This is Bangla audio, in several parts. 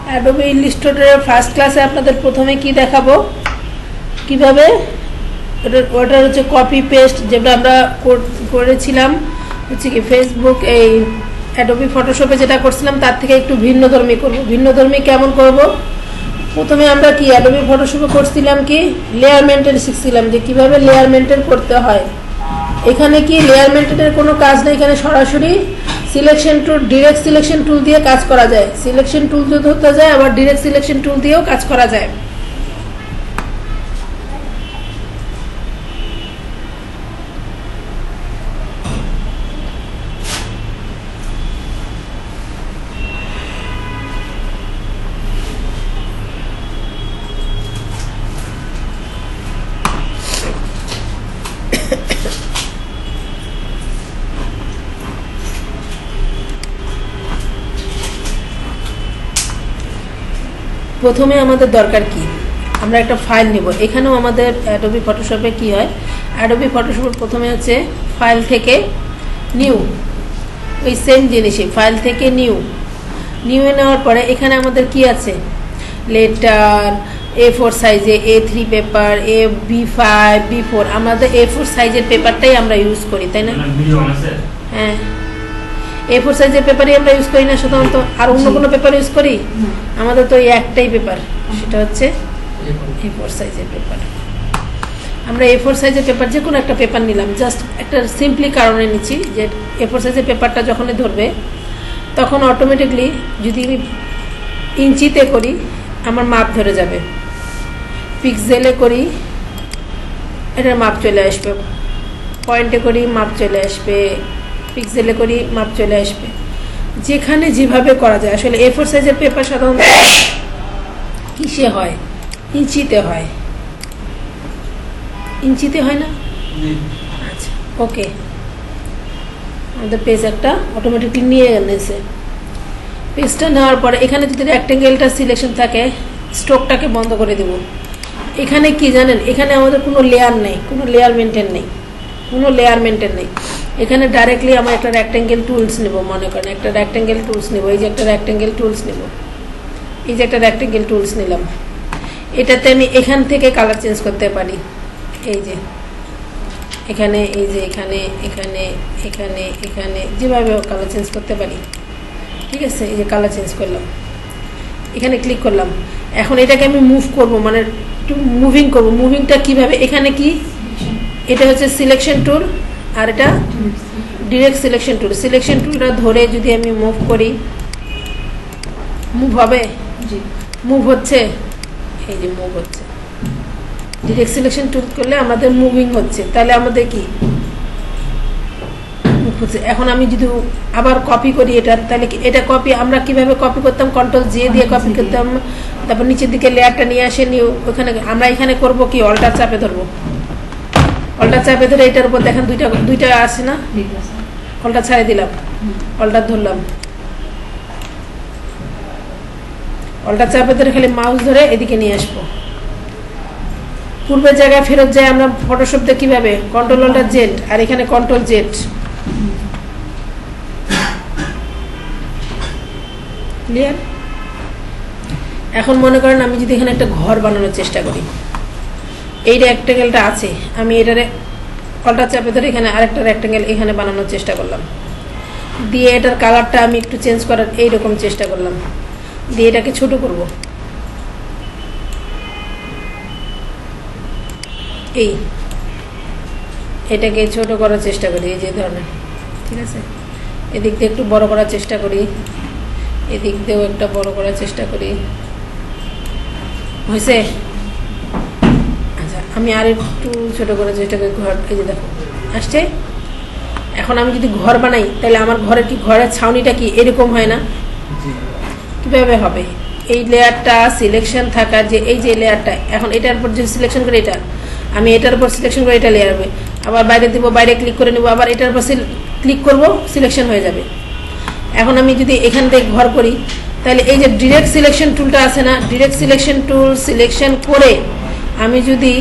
অ্যাডোবি ইলাস্ট্রেটরের ফার্স্ট ক্লাসে আপনাদের প্রথমে কি দেখাবো, কিভাবে ওটা হচ্ছে কপি পেস্ট, যেটা আমরা করেছিলাম হচ্ছে কি ফেসবুক এই অ্যাডোবি ফটোশপে যেটা করছিলাম তার থেকে একটু ভিন্নধর্মী করব। ভিন্নধর্মী কেমন করব? প্রথমে আমরা কি অ্যাডোবি ফটোশপে করছিলাম কি লেয়ার মেনটেন শিখছিলাম যে কিভাবে লেয়ার মেনটেন করতে হয়। এখানে কি লেয়ার মেনটেনের কোনো কাজ নেই, এখানে সরাসরি selection tool, direct selection tool দিয়ে কাজ করা যায়। সিলেকশন টুল যদি হতে যায় আবার ডিরেক্ট সিলেকশন টুল দিয়েও কাজ করা যায়। প্রথমে আমাদের দরকার কি, আমরা একটা ফাইল নিব। এখানেও আমাদের অ্যাডোবি ফটোশপে কি হয়, অ্যাডোবি ফটোশপের প্রথমে হচ্ছে ফাইল থেকে নিউ, ওই সেম জিনিসই ফাইল থেকে নিউ নেওয়ার পরে এখানে আমাদের কি আছে, লেটার A4 সাইজে, A3 পেপার, B5, B4, আমাদের A4 সাইজের পেপারটাই আমরা ইউজ করি, তাই না? হ্যাঁ, A4 সাইজের পেপারই আমরা ইউজ করি না সাধারণত। আর অন্য কোনো পেপার ইউজ করি? আমাদের তো এই একটাই পেপার, সেটা হচ্ছে A4 সাইজের পেপার। আমরা A4 সাইজের পেপার যে কোনো একটা পেপার নিলাম, জাস্ট একটা সিম্পলি কারণে নিচ্ছি যে A4 সাইজের পেপারটা যখনই ধরবে তখন অটোমেটিকলি যদি আমি ইঞ্চিতে করি আমার মাপ ধরে যাবে, পিক্সেলে করি এটার মাপ চলে আসবে, পয়েন্টে করি মাপ চলে আসবে, পিক্সেলে করি মাপ চলে আসবে, যেখানে যেভাবে করা যায়। আসলে A4 সাইজের পেপার সাধারণত কিসে হয়, ইঞ্চিতে হয়, ইঞ্চিতে হয় না? আচ্ছা, ওকে, আমাদের পেজ একটা অটোমেটিকলি নিয়ে এনেছে। পেজটা নেওয়ার পরে এখানে যদি রেক্টেঙ্গেলটা সিলেকশন থাকে স্ট্রোকটাকে বন্ধ করে দেব। এখানে কি জানেন, এখানে আমাদের কোনো লেয়ার নেই, কোনো লেয়ার মেনটেন নেই, কোনো লেয়ার মেনটেন নেই। এখানে ডাইরেক্টলি আমরা একটা রেক্টেঙ্গেল টুলস নেব, মনে করেন একটা রেক্টেঙ্গেল টুলস নেব, এই যে একটা রেক্টেঙ্গেল টুলস নেব, এই যে একটা রেক্টেঙ্গেল টুলস নিলাম। এটাতে আমি এখান থেকে কালার চেঞ্জ করতে পারি, এই যে এখানে, এই যে এখানে, এখানে, এখানে, এখানে, যেভাবে কালার চেঞ্জ করতে পারি। ঠিক আছে, এই যে কালার চেঞ্জ করলাম, এখানে ক্লিক করলাম। এখন এটাকে আমি মুভ করব, মানে একটু মুভিং করব। মুভিংটা কিভাবে, এখানে কি এটা হচ্ছে সিলেকশন টুল আর এটা ডিরেক্ট সিলেকশন টুল। সিলেকশন টুলটা ধরে যদি আমি মুভ করি মুভ হবে, মুভ হচ্ছে, এই যে মুভ হচ্ছে। ডিরেক্ট সিলেকশন টুল করলে আমাদের মুভিং হচ্ছে, তাহলে আমাদের কি মুভ হচ্ছে। এখন আমি যদি আবার কপি করি এটা, তাহলে এটা কপি আমরা কিভাবে কপি করতাম, Ctrl+J দিয়ে কপি করতাম, তারপর নিচের দিকে লেয়ারটা নিয়ে আসে নিউ, ওখানে আমরা এখানে করব কি অল্টার চাপে ধরবো, অল্টার চাপে ধরে এটার উপর দেখেন দুইটা আসে না, অল্টার ছাড়ে দিলাম, অল্টার ধরলাম, অল্টার চাপে ধরে খালি মাউস ধরে এদিকে নিয়ে আসবো। পূর্বের জায়গায় ফেরত যায় আমরা ফটোশপতে কিভাবে, Ctrl+Alt+Z আর এখানে Ctrl+Z। ক্লিয়ার? এখন মনে করেন আমি যদি এখানে একটা ঘর বানানোর চেষ্টা করি, এই রেক্টেঙ্গেলটা আছে, আমি এটারে অল্টার চাপে ধরে এখানে আরেকটা রেক্টেঙ্গেল এখানে বানানোর চেষ্টা করলাম, দিয়ে এটার কালারটা আমি একটু চেঞ্জ করার এইরকম চেষ্টা করলাম, দিয়ে এটাকে ছোট করব, এই এটাকে ছোট করার চেষ্টা করি, এই যে ধরনের। ঠিক আছে, এদিক দিয়ে একটু বড় করার চেষ্টা করি, এদিক দিয়েও একটা বড় করার চেষ্টা করি, হয়েছে? আচ্ছা, আমি আর একটু ছোট করার চেষ্টা করি, ঘর, এই যে দেখো আসছে। এখন আমি যদি ঘর বানাই তাহলে আমার ঘরের কি, ঘরের ছাউনিটা কি এরকম হয় না? কিভাবে হবে, এই লেয়ারটা সিলেকশন থাকা, যে এই যে লেয়ারটা, এখন এটার উপর যদি সিলেকশন করে, এটা আমি এটার উপর সিলেকশন করে এটা লেয়ার হবে, আবার বাইরে দিব, বাইরে ক্লিক করে নেব, আবার এটার উপর ক্লিক করব, সিলেকশন হয়ে যাবে। এখন আমি যদি এখান থেকে ঘর করি তাহলে এই যে ডিরেক্ট সিলেকশন টুলটা আছে না, ডিরেক্ট সিলেকশন টুল সিলেকশন করে আমি যদি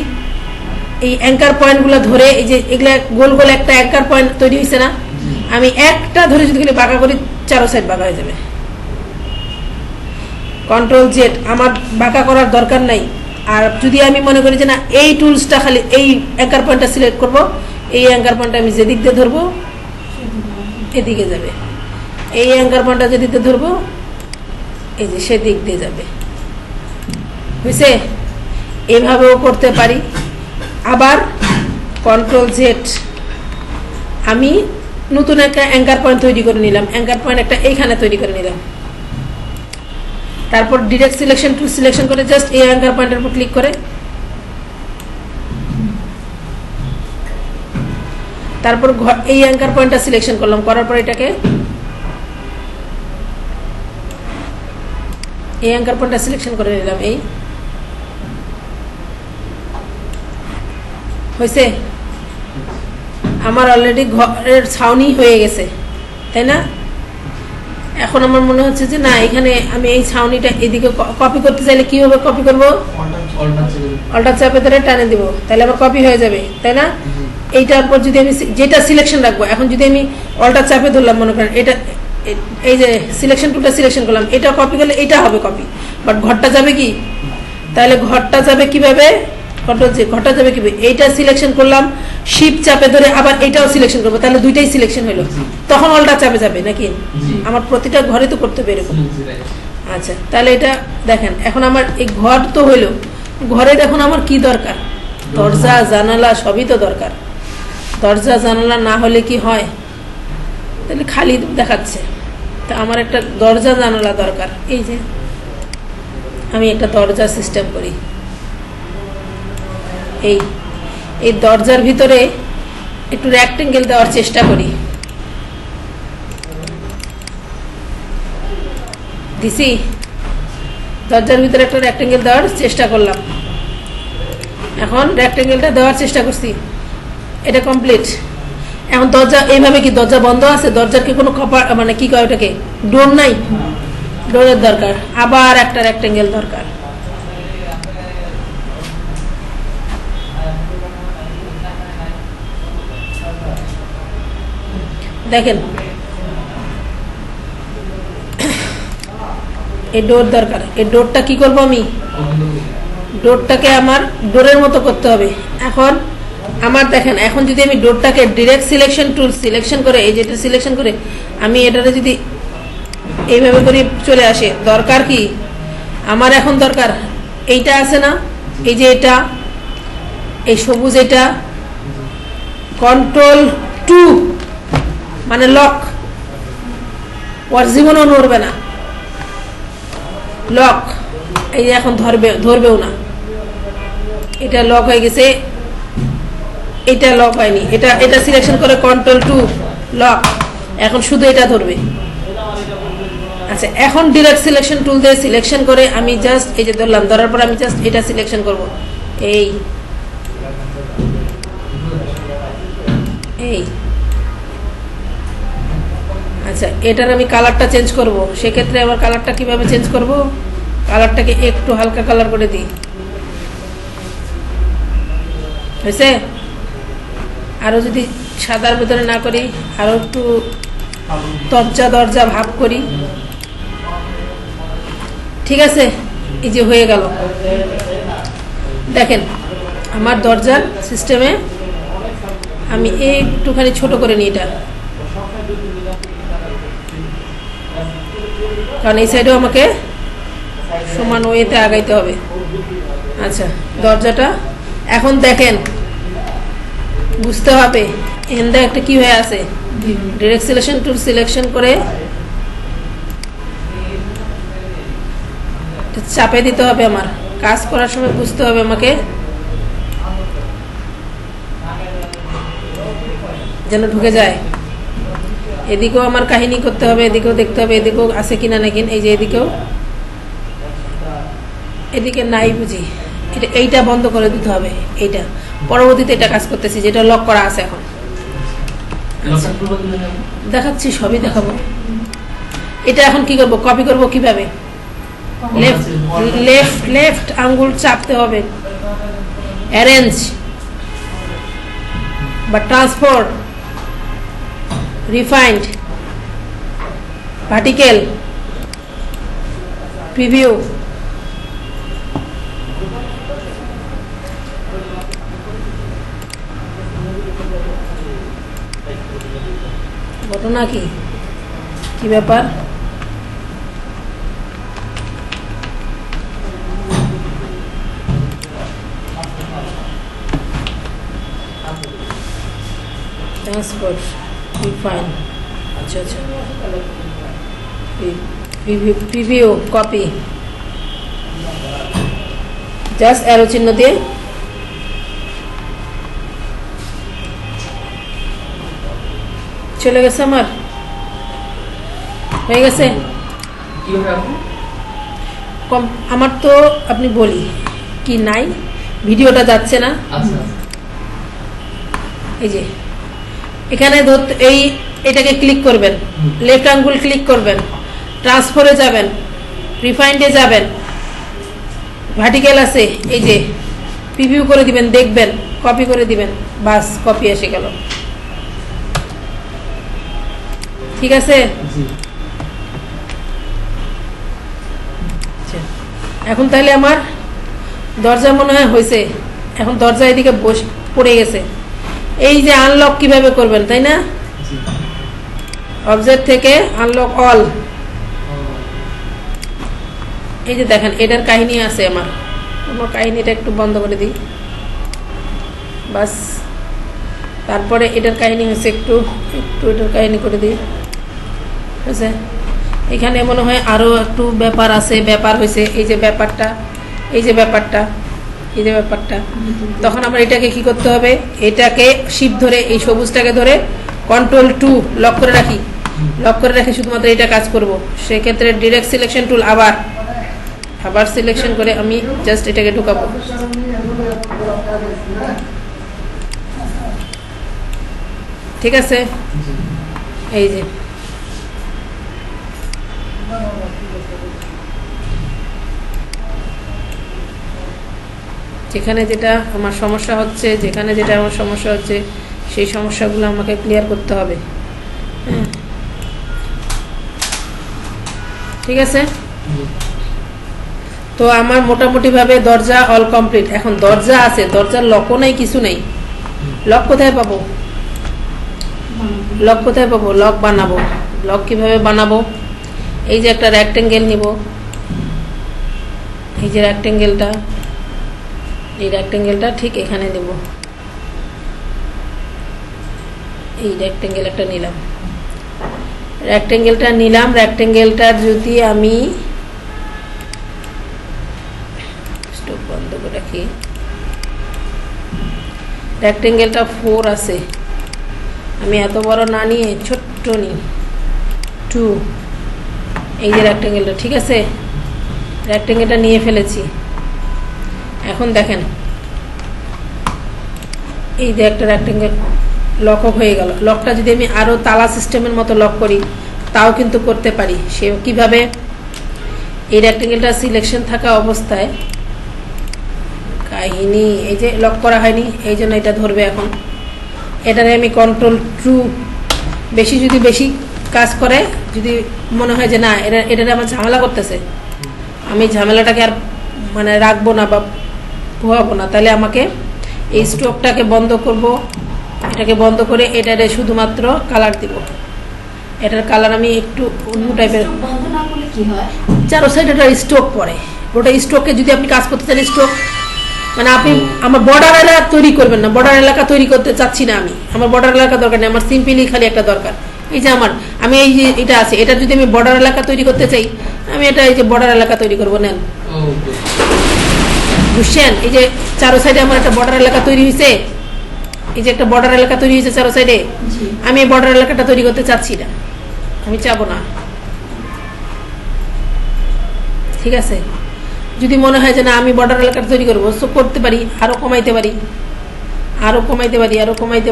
এই অ্যাঙ্কার পয়েন্টগুলো ধরে, এই যে এগুলা গোল গোল একটা অ্যাঙ্কার পয়েন্ট তৈরি হয়েছে না, আমি একটা ধরে যদি বাঁকা করি চারো সাইড বাঁকা হয়ে যাবে। কন্ট্রোল জেড, আমার বাঁকা করার দরকার নাই। আর যদি আমি মনে করি যে না এই টুলসটা খালি এই অ্যাঙ্কার পয়েন্টটা সিলেক্ট করব, এই অ্যাঙ্কার পয়েন্টটা আমি যেদিক দিয়ে ধরবো এদিকে যাবে, এই অ্যাঙ্কার পয়েন্টটা যেদিক দিয়ে ধরবো এই যে সেদিক দিয়ে যাবে। বুঝছে? এভাবেও করতে পারি। আবার কন্ট্রোল জেড, আমি নতুন একটা অ্যাঙ্কার পয়েন্ট তৈরি করে নিলাম, অ্যাঙ্কার পয়েন্ট একটা এইখানে তৈরি করে নিলাম। তারপর ডিরেক্ট সিলেকশন টুল সিলেকশন করে জাস্ট এই অ্যাঙ্কার পয়েন্টের উপর ক্লিক করে তারপর এই অ্যাঙ্কার পয়েন্টটা সিলেকশন করলাম, করার পর এটাকে এই অ্যাঙ্কার পয়েন্টটা সিলেকশন করে নিলাম। এই হয়েছে? আমার অলরেডি ঘরের ছাউনি হয়ে গেছে, তাই না? এখন আমার মনে হচ্ছে যে না এখানে আমি এই ছাউনিটা এদিকে কপি করতে চাইলে কিভাবে কপি করব? অল্টার চাপে ধরে টানে দিব, তাহলে আমার কপি হয়ে যাবে, তাই না? এইটার পর যদি আমি যেটা সিলেকশন রাখবো, এখন যদি আমি অল্টার চাপে ধরলাম, মনে করেন এটা এই যে সিলেকশন টুলটা সিলেকশন করলাম, এটা কপি করলে এটা হবে কপি, বাট ঘরটা যাবে কি? তাহলে ঘরটা যাবে কিভাবে? ঘরটা যাবে কিভাবে? এইটা সিলেকশন করলাম, শিফট চাপে ধরে আবার এটাও সিলেকশন করবো, তাহলে দুইটাই সিলেকশন হলো, তখন অল্টার চাপে যাবে নাকি? আমার প্রতিটা ঘরে তো করতে হবে এরকম। আচ্ছা, তাহলে এটা দেখেন, এখন আমার এই ঘর তো হইলো, ঘরের এখন আমার কি দরকার? দরজা জানালা সবই তো দরকার। দরজা জানালা না হলে কি হয়? তাহলে খালি দেখাচ্ছে। তা আমার একটা দরজা জানালা দরকার। এই যে আমি একটা দরজা সিস্টেম করি, এই দরজার ভিতরে একটু রেক্টেঙ্গেল দেওয়ার চেষ্টা করি। দিছি, দরজার ভিতরে একটা রেক্টেঙ্গেল দেওয়ার চেষ্টা করলাম। এখন রেক্টেঙ্গেলটা দেওয়ার চেষ্টা করছি, এটা কমপ্লিট। এখন দরজা এইভাবে কি দরজা বন্ধ আছে? দরজার কি কোনো কপার মানে কি কয় ওটাকে ডোর নাই? ডোরের দরকার, আবার একটা রেক্টেঙ্গেল দরকার। দেখেন এই ডোর দরকার, এই ডোরটা কি করবো আমি? ডোরটাকে আমার ডোরের মতো করতে হবে। এখন আমার দেখেন, এখন যদি আমি ডোরটাকে ডিরেক্ট সিলেকশন টুল সিলেকশন করে এই যেটা সিলেকশন করে আমি এটাতে যদি এইভাবে করে চলে আসে, দরকার কি আমার? এখন দরকার এইটা আছে না, এই যে এটা এই সবুজ, এটা কন্ট্রোল টু মানে লক, ওর জীবনও নড়বে না, লক। এই যে এখন ধরবেও না, এটা লক হয়ে গেছে, এটা লক হয়নি, এটা সিলেকশন করে কন্ট্রোল টু লক, এখন শুধু এটা ধরবে। আচ্ছা, এখন ডিরেক্ট সিলেকশন টুল দিয়ে সিলেকশন করে আমি জাস্ট এই যে ধরলাম, ধরার পর আমি জাস্ট এটা সিলেকশন করব, এই আচ্ছা, এটার আমি কালারটা চেঞ্জ করব। সেক্ষেত্রে আমার কালারটা কিভাবে চেঞ্জ করব? কালারটাকে একটু হালকা কালার করে দিই, হয়েছে? আরো যদি সাদার ভিতরে না করি, আরো একটু দরজা ভাব করি, ঠিক আছে? এই যে হয়ে গেল। দেখেন আমার দরজার সিস্টেমে আমি একটুখানি ছোট করে নিই এটা, কারণ এই সাইডেও আমাকে সমান ওয়েতে আগাইতে হবে। আচ্ছা, দরজাটা এখন দেখেন বুঝতে হবে এখানটা একটা কি হয়ে আছে। ডিরেক্ট সিলেকশন টুল সিলেকশন করে চাপে দিতে হবে, আমার কাজ করার সময় বুঝতে হবে আমাকে যেন ঢুকে যায়। এদিকেও আমার কাহিনী করতে হবে, এদিকেও দেখতে হবে এদিকেও আছে কিনা নাকি। এই যে এদিকে নাই বুঝি, এইটা বন্ধ করে দিতে হবে। এইটা পরবর্তীতে এটা কাজ করতেছি, যেটা লক করা আছে। এখন দেখাচ্ছি, সবই দেখাবো। এটা এখন কি করব? কপি করব কিভাবে? লেফট আঙ্গুল চাপতে হবে, অ্যারেঞ্জ বা ট্রান্সফার, রিফাইন্ড, ভার্টিক্যাল, প্রিভিউ, ঘটনা কি, কি ব্যাপার? ট্রান্সপোর্ট রিফাইন, আচ্ছা আচ্ছা, প্রিভিউ কপি, জাস্ট অ্যারো চিহ্ন দিয়ে চলে গেছে, আমার হয়ে গেছে। কম আমার তো আপনি বলি কি নাই, ভিডিওটা যাচ্ছে না। এই যে এখানে এই এটাকে ক্লিক করবেন, লেফট আঙ্গুল ক্লিক করবেন, ট্রান্সফারে যাবেন, রিফাইন্ডে যাবেন, ভার্টিক্যাল আছে, এই যে প্রিভিউ করে দিবেন, দেখবেন, কপি করে দিবেন, বাস কপি এসে গেল। ঠিক আছে, এখন তাহলে আমার দরজা মনে হয় হয়েছে। এখন দরজা এদিকে পড়ে গেছে। এই যে আনলক কিভাবে করবেন, তাই না? অবজেক্ট থেকে আনলক অল, এই যে দেখেন এটার কাহিনী আছে। আমার কাহিনীটা একটু বন্ধ করে দিই, বাস। তারপরে এটার কাহিনী হচ্ছে একটু একটু এটার কাহিনী করে দিই, ঠিক আছে? এখানে মনে হয় আরো একটু ব্যাপার আছে, ব্যাপার হয়েছে, এই যে ব্যাপারটা, এই যে ব্যাপারটা, এই যে ব্যাপারটা। তখন আমরা এটাকে কি করতে হবে, এটাকে শিফট ধরে এই সবুজটাকে ধরে কন্ট্রোল 2 লক করে রাখি, লক করে রাখি শুধুমাত্র এটা কাজ করব। সেক্ষেত্রে ডিরেক্ট সিলেকশন টুল আবার সিলেকশন করে আমি জাস্ট এটাকে ঢুকাবো। ঠিক আছে, এই যে যেখানে যেটা আমার সমস্যা হচ্ছে, সেই সমস্যাগুলো আমাকে ক্লিয়ার করতে হবে। ঠিক আছে, তো আমার মোটামুটি ভাবে দরজা অল কমপ্লিট। এখন দরজা আছে, দরজার লকও নেই, কিছু নেই। লক কোথায় পাবো, লক বানাবো। লক কিভাবে বানাবো, এই যে একটা রেক্টেঙ্গেল নিব, এই যে রেক্টেঙ্গেলটা, এই রেক্টেঙ্গেলটা ঠিক এখানে নেব। এই রেক্টেঙ্গেল একটা নিলাম, রেক্টেঙ্গেলটার যদি আমি স্টোভ বন্ধ করে রাখি, রেক্টেঙ্গেলটা 4 আছে, আমি এত বড় না নিয়ে ছোট্ট নিই 2। এই যে রেক্টেঙ্গেলটা, ঠিক আছে, রেক্টেঙ্গেলটা নিয়ে ফেলেছি। এখন দেখেন এই যে একটা রেক্টেঙ্গেল লক হয়ে গেল। লকটা যদি আমি আরো তালা সিস্টেমের মতো লক করি তাও কিন্তু করতে পারি। সে কিভাবে, এই রেক্টেঙ্গেলটা সিলেকশন থাকা অবস্থায়, কাহিনী এই যে লক করা হয়নি, এই জন্য এটা ধরবে। এখন এটারে আমি কন্ট্রোল 2, বেশি কাজ করে, যদি মনে হয় যে না এটারে আমার ঝামেলা করতেছে, আমি ঝামেলাটাকে আর মানে রাখবো না বা পোহাবো না, তাহলে আমাকে এই স্ট্রোকটাকে বন্ধ করব। এটাকে বন্ধ করে এটারে শুধুমাত্র কালার দিব। এটার কালার আমি একটু অন্য টাইপের, চারো সাইড একটা স্ট্রোক পড়ে, ওটা স্ট্রোককে যদি আপনি কাজ করতে চান, স্ট্রোক মানে আপনি আমার বর্ডার এলাকা তৈরি করবেন না, বর্ডার এলাকা তৈরি করতে চাচ্ছি না আমি, আমার বর্ডার এলাকা দরকার নেই, আমার সিম্পলি খালি একটা দরকার। এই যে আমি এই যে এটা আছে, এটা যদি আমি বর্ডার এলাকা তৈরি করতে চাই, আমি এটা এই যে বর্ডার এলাকা তৈরি করবো। নেন, বুঝছেন? এই যে চারো সাইডে আমার একটা বর্ডার এলাকা তৈরি হয়েছে, এই যে একটা বর্ডার এলাকা তৈরি হয়েছে চারো সাইডে। আমি এই বর্ডার এলাকাটা তৈরি করতে চাচ্ছি না, আমি চাবো না। ঠিক আছে, যদি মনে হয় যে না আমি বর্ডার এলাকাটা তৈরি করবো, সো করতে পারি, আরো কমাইতে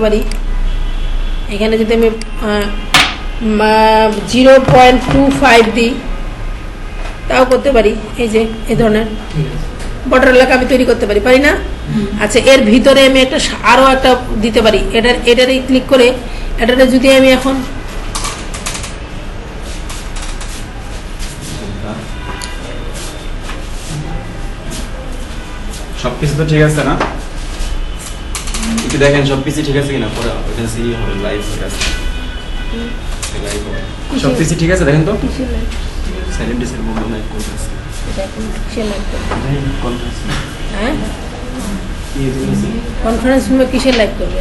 পারি। এখানে যদি আমি 0.25 দিই তাও করতে পারি। এই যে এই ধরনের বর্ডার এলাকা আমি তৈরি করতে পারি না? আচ্ছা, এর ভিতরে আমি আরো একটা দিতে পারি। এটারে ক্লিক করে এটারে যদি আমি এখন সবকিছু তো ঠিক আছে না? একটু দেখেন সবকিছু ঠিক আছে কিনা, পরে ওইটা সেই হবে লাইভ হয়ে গেছে। লাইভ হবে। সবকিছু ঠিক আছে দেখেন তো? কিসের লাইভ? সাইলেন্ট ডিসের মোড লাইভ করতে আছে। এটা এখন কিসের লাইভ করবে? কনফারেন্স। হ্যাঁ? কি হয়েছে? কনফারেন্স রুমে কিসের লাইভ করবে?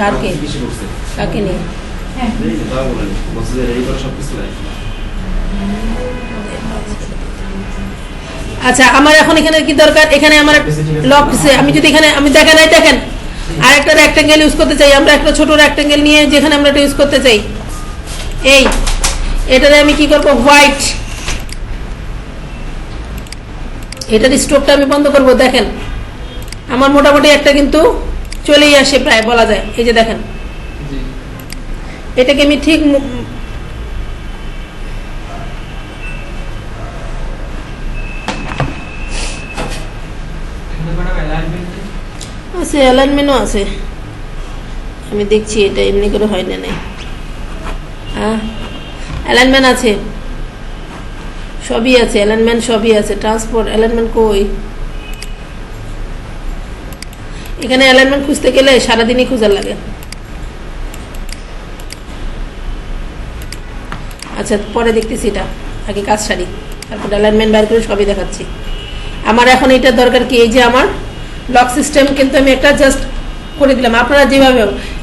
কারকে? কিছু করছে। কাকে নিয়ে? এই কথা বলেন। বসে রেডি করে সবকিছু লাইভ। আচ্ছা, আমার এখন এখানে কি দরকার? এখানে আমার লক, আমি যদি এখানে আমি দেখেন আরেকটা রেক্টেঙ্গেল ইউজ করতে চাই, আমরা একটা ছোট রেক্টেঙ্গেল নিয়ে যেখানে আমরা এটা ইউজ করতে চাই, এই এটারে আমি কি করব, হোয়াইট, এটার স্ট্রোকটা আমি বন্ধ করব। দেখেন আমার মোটামুটি একটা কিন্তু চলেই আসে প্রায় বলা যায়। এই যে দেখেন, এটাকে আমি ঠিক আছে, অ্যালাইনমেন্টও আছে, আমি দেখছি এটা এমনি করে হয় না, নাই অ্যালাইনমেন্ট আছে, সবই আছে, অ্যালাইনমেন্ট সবই আছে। ট্রান্সপোর্ট অ্যালাইনমেন্ট কই? এখানে অ্যালাইনমেন্ট খুঁজতে গেলে সারাদিনই খুঁজার লাগে। আচ্ছা পরে দেখতেছি, এটা আগে কাজ সারি, তারপর অ্যালাইনমেন্ট বাইর করে সবই দেখাচ্ছি। আমার এখন এটার দরকার কি, এই যে আমার লক সিস্টেম কিন্তু আমি একটা জাস্ট করে দিলাম। আপনারা যেভাবে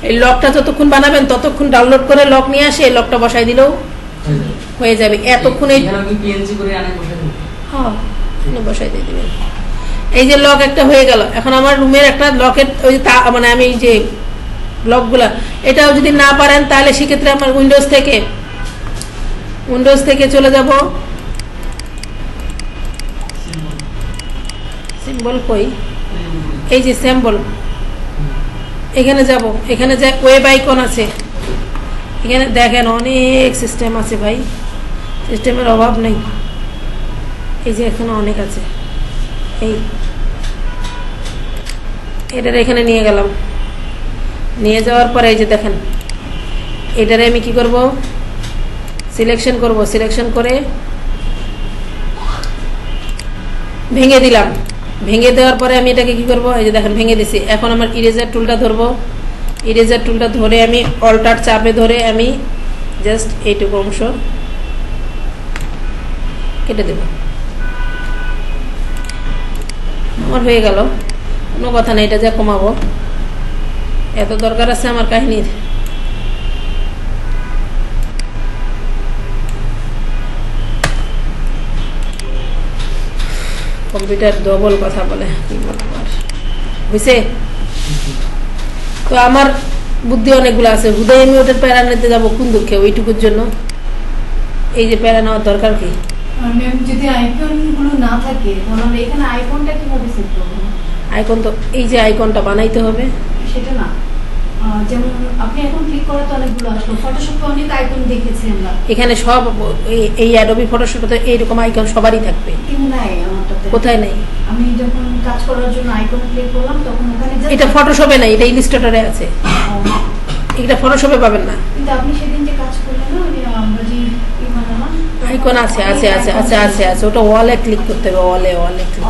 এই লকটা যতক্ষণ বানাবেন ততক্ষণ ডাউনলোড করে লক নিয়ে আসে লকটা বসাই দিলেও হয়ে যাবে। এতক্ষণ বসাই দিয়ে দিবেন। এই যে লক একটা হয়ে গেল। এখন আমার রুমের একটা লকের ওই মানে আমি এই যে লকগুলা, এটাও যদি না পারেন তাহলে সেক্ষেত্রে আমার উইন্ডোজ থেকে চলে যাব, সিম্বল কই, এই যে সিম্বল, এখানে যাব, এখানে যে ওয়েব আইকন আছে, এখানে দেখেন অনেক সিস্টেম আছে ভাই, সিস্টেমের অভাব নেই। এই যে এখানে অনেক আছে, এই এটার এখানে নিয়ে গেলাম, নিয়ে যাওয়ার পরে এই যে দেখেন এটারে আমি কি করব, সিলেকশন করব, সিলেকশন করে ভেঙে দিলাম। ভেঙে দেওয়ার পরে আমি এটাকে কি করব, এই যে দেখেন ভেঙে দিছি। এখন আমার ইরেজার টুলটা ধরবো, ইরেজার টুলটা ধরে আমি অল্টার চাপে ধরে আমি জাস্ট এইটুকু অংশ কেটে দেব। আমার হয়ে গেল, কোনো কথা নেই, এটা যা কমাবো, এত দরকার আছে আমার কাহিনীর। কম্পিউটার ডবল কথা বলে, কি বলবো আর, বুঝছে? তো আমার বুদ্ধি অনেকগুলো আছে, হুদাই আমি ওটার প্যারা নিতে যাবো কোন দুঃখে, ওইটুকুর জন্য এই যে প্যারা নেওয়ার দরকার কি? যদি আইকনগুলো না থাকে তাহলে এখানে আইকনটা কিভাবে সেট করব? আইকন তো এই যে আইকনটা বানাইতে হবে, সেটা না, যেমন আপনি এখন ক্লিক করাতে অনেকগুলো আসলো, ফটোশপে অনেক আইকন দেখেছি আমরা, এখানে সব এই অ্যাডোবি ফটোশপে এইরকম আইকন সবারই থাকবে। কিন্তু নাই আমারটাতে। কোথায় নাই? আমি যখন কাজ করার জন্য আইকনে ক্লিক করলাম তখন ওখানে এটা ফটোশপে নাই, এটা ইলাস্ট্রেটরে আছে, এটা ফটোশপে পাবেন না। কিন্তু আপনি সেদিন যে কাজ করলেন না, ওই আমরা যে আইকন আছে আছে আছে আছে আছে আছে, ওটা ওয়ালে ক্লিক করতে হবে, ওয়ালে ক্লিক,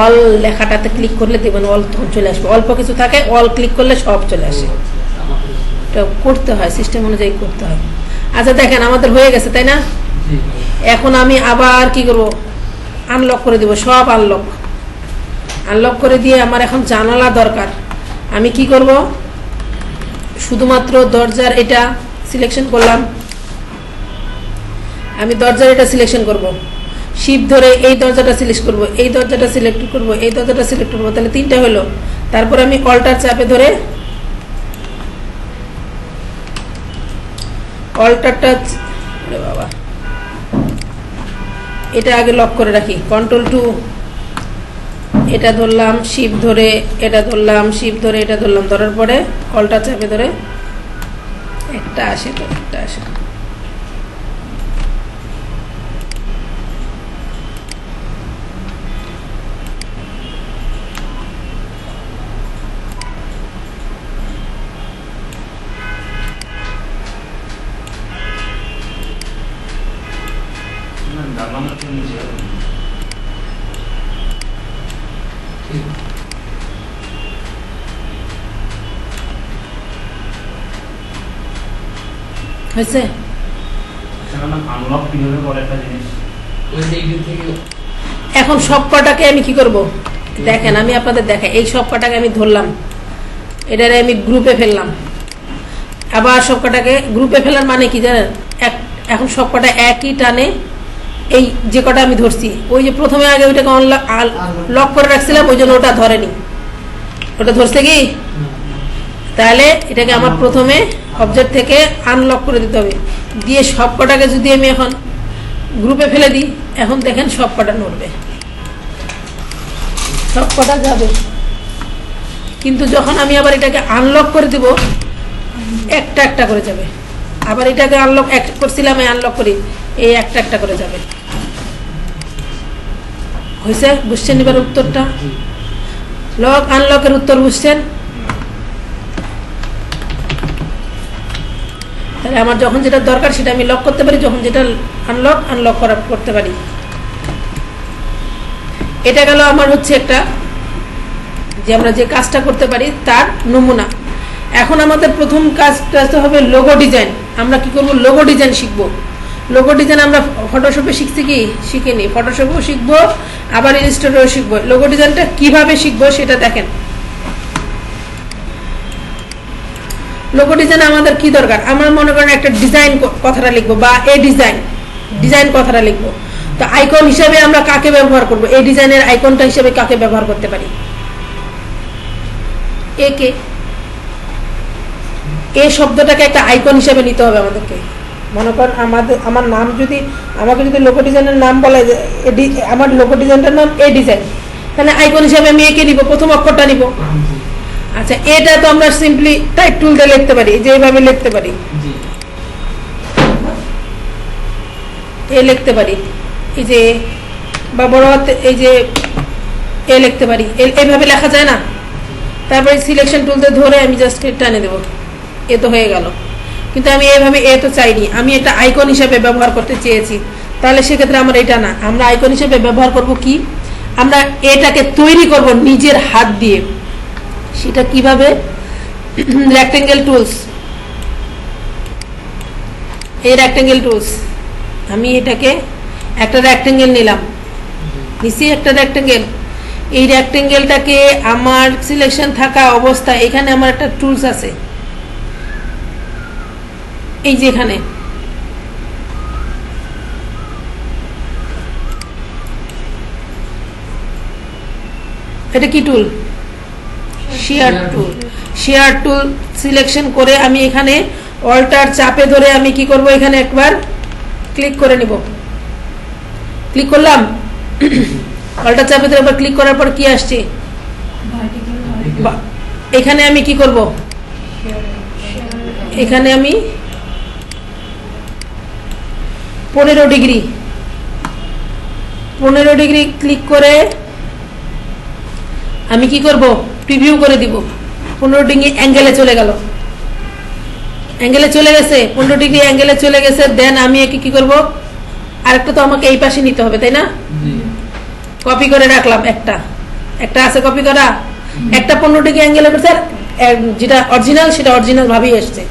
অল লেখাটাতে ক্লিক করলে দেখবেন অল তখন চলে আসবে। অল্প কিছু থাকে, অল ক্লিক করলে সব চলে আসে, এটা করতে হয়, সিস্টেম অনুযায়ী করতে হয়। আচ্ছা দেখেন আমাদের হয়ে গেছে তাই না? এখন আমি আবার কি করব, আনলক করে দিব, সব আনলক করে দিয়ে আমার এখন জানালা দরকার। আমি কি করব, শুধুমাত্র দরজার এটা সিলেকশন করলাম, আমি দরজার এটা সিলেকশন করব, শিফট ধরে এই দরজাটা সিলেক্ট করব, এই দরজাটা সিলেক্ট করব, এই দরজাটা সিলেক্ট করব, তাহলে তিনটা হলো। তারপর আমি অল্টার চাপে ধরে অল্টারটা, বাবা এটা আগে লক করে রাখি, কন্ট্রোল 2, এটা ধরলাম, শিফট ধরে এটা ধরলাম, শিফট ধরে এটা ধরলাম, ধরার পরে অল্টার চাপে ধরে একটা আসে, তো একটা আসে, হয়েছে? আনলক কিভাবে করে একটা জিনিস ওই দিক থেকে এখন সব কটাকে আমি কি করব দেখেন, আমি আপনাদের দেখাই। এই সব কটাকে আমি ধরলাম, এটারে আমি গ্রুপে ফেললাম, আবার সব কটাকে গ্রুপে ফেলার মানে কি জানেন, এখন সব কটা একই টানে এই যে কটা আমি ধরছি, ওই যে প্রথমে আগে ওইটাকে লক করে রাখছিলাম, ওই জন্য ওটা ধরেনি, ওটা ধরছে কি? তাহলে এটাকে আমার প্রথমে অবজেক্ট থেকে আনলক করে দিতে হবে, দিয়ে সব কটাকে যদি আমি এখন গ্রুপে ফেলে দিই, এখন দেখেন সব কটা নড়বে, সব কটা যাবে। কিন্তু যখন আমি আবার এটাকে আনলক করে দিব, একটা একটা করে যাবে। আবার এটাকে আনলক করছিলাম, আমি আনলক করি, এই একটা একটা করে যাবে। হয়েছে? বুঝছেন এবার উত্তরটা? লক আনলকের উত্তর বুঝছেন? তাহলে আমার যখন যেটা দরকার সেটা আমি লক করতে পারি, যখন যেটা আনলক করতে পারি। এটা গেল আমার হচ্ছে একটা যে আমরা যে কাজটা করতে পারি তার নমুনা। এখন আমাদের প্রথম কাজটা হবে লোগো ডিজাইন। আমরা কি করব? লোগো ডিজাইন শিখব। লোগো ডিজাইন আমরা ফটোশপে শিখছি কি? শিখিনি। ফটোশপেও শিখবো, আবার ইলাস্ট্রেটরেও শিখবো। লোগো ডিজাইনটা কিভাবে শিখবো সেটা দেখেন। লোগো ডিজাইন আমাদের কি দরকার? আমরা মনে করেন একটা ডিজাইন কথাটা লিখবো, বা এ ডিজাইন কথাটা লিখবো, তো আইকন হিসাবে আমরা কাকে ব্যবহার করব? এই ডিজাইনের আইকনটা হিসাবে কাকে ব্যবহার করতে পারি? একে। এই শব্দটাকে একটা আইকন হিসাবে নিতে হবে আমাদেরকে। মনে করেন আমার নাম যদি, আমাকে যদি লোগো ডিজাইনের নাম বলে, আমার লোগো ডিজাইনটার নাম এ ডিজাইন, তাহলে আইকন হিসাবে আমি একে নিব, প্রথম অক্ষরটা নিব। আচ্ছা, এটা তো আমরা সিম্পলি টাইপ টুল দিয়ে লিখতে পারি, যে এইভাবে লিখতে পারি, এ লিখতে পারি, এই যে বা বড় হাতে এই যে এ লিখতে পারি, এইভাবে লেখা যায় না? তারপরে সিলেকশন টুলতে ধরে আমি জাস্ট টানে দেবো, এ তো হয়ে গেল। কিন্তু আমি এইভাবে এ তো চাইনি, আমি এটা আইকন হিসেবে ব্যবহার করতে চেয়েছি, তাহলে সেক্ষেত্রে আমরা এটা না, আমরা আইকন হিসেবে ব্যবহার করব কি? আমরা এটাকে তৈরি করব নিজের হাত দিয়ে। সেটা কিভাবে? রেক্টেঙ্গেল টুলস, এই রেক্টেঙ্গেল টুলস, আমি এটাকে একটা রেক্টেঙ্গেল নিলাম, নিচে একটা রেক্টেঙ্গেল, এই রেক্টেঙ্গেলটাকে আমার সিলেকশন থাকা অবস্থায় এখানে আমার একটা টুলস আছে, এই যে এখানে এটা কি টুল? শেয়ার টুল। শেয়ার টুল সিলেকশন করে আমি এখানে অল্টার চাপে ধরে আমি কি করব? এখানে একবার ক্লিক করে নিব, ক্লিক করলাম, অল্টার চাপে ধরে একবার ক্লিক করার পর কি আসছে? এখানে আমি কি করব? এখানে আমি 15 ডিগ্রি ক্লিক করে আমি কি করব? প্রিভিউ করে দিব। 15 ডিগ্রি অ্যাঙ্গেলে চলে গেল, অ্যাঙ্গেলে চলে গেছে, 15 ডিগ্রি অ্যাঙ্গেলে চলে গেছে। দেন আমি একে কি করব? আরেকটা তো আমাকে এই পাশে নিতে হবে, তাই না? কপি করে রাখলাম, একটা আছে কপি করা, একটা 15 ডিগ্রি অ্যাঙ্গেলে করছে, যেটা অরিজিনাল সেটা অরিজিনাল ভাবেই আসছে।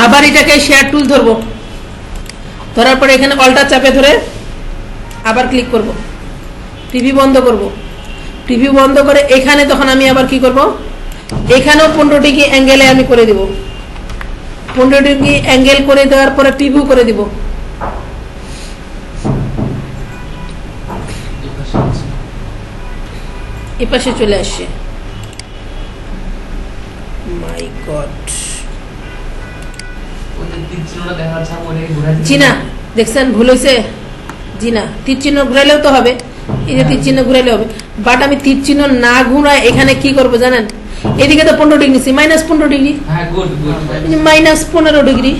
আবার এটাকে শেয়ার টুল ধরবো, ধরার পরে এখানে অল্টার চাপে ধরে আবার ক্লিক করব, প্রিভিউ বন্ধ করব। প্রিভিউ বন্ধ করে এখানে তখন আমি আবার কি করব? এখানেও 15 ডিগ্রি অ্যাঙ্গেলে আমি করে দিব। 15 ডিগ্রি অ্যাঙ্গেল করে দেওয়ার পরে প্রিভিউ করে দিব। এপাশে চলে আসছে। মাই গড, জি না, দেখছেন ভুল হয়েছে? জি না, তীর চিহ্ন ঘুরাইলেও তো হবে, এই যে তীর চিহ্ন ঘুরাইলে হবে, বাট আমি তীর চিহ্ন না ঘুরাই এখানে কি করবো জানেন? এদিকে তো 15 ডিগ্রি, -15 ডিগ্রি, -15 ডিগ্রি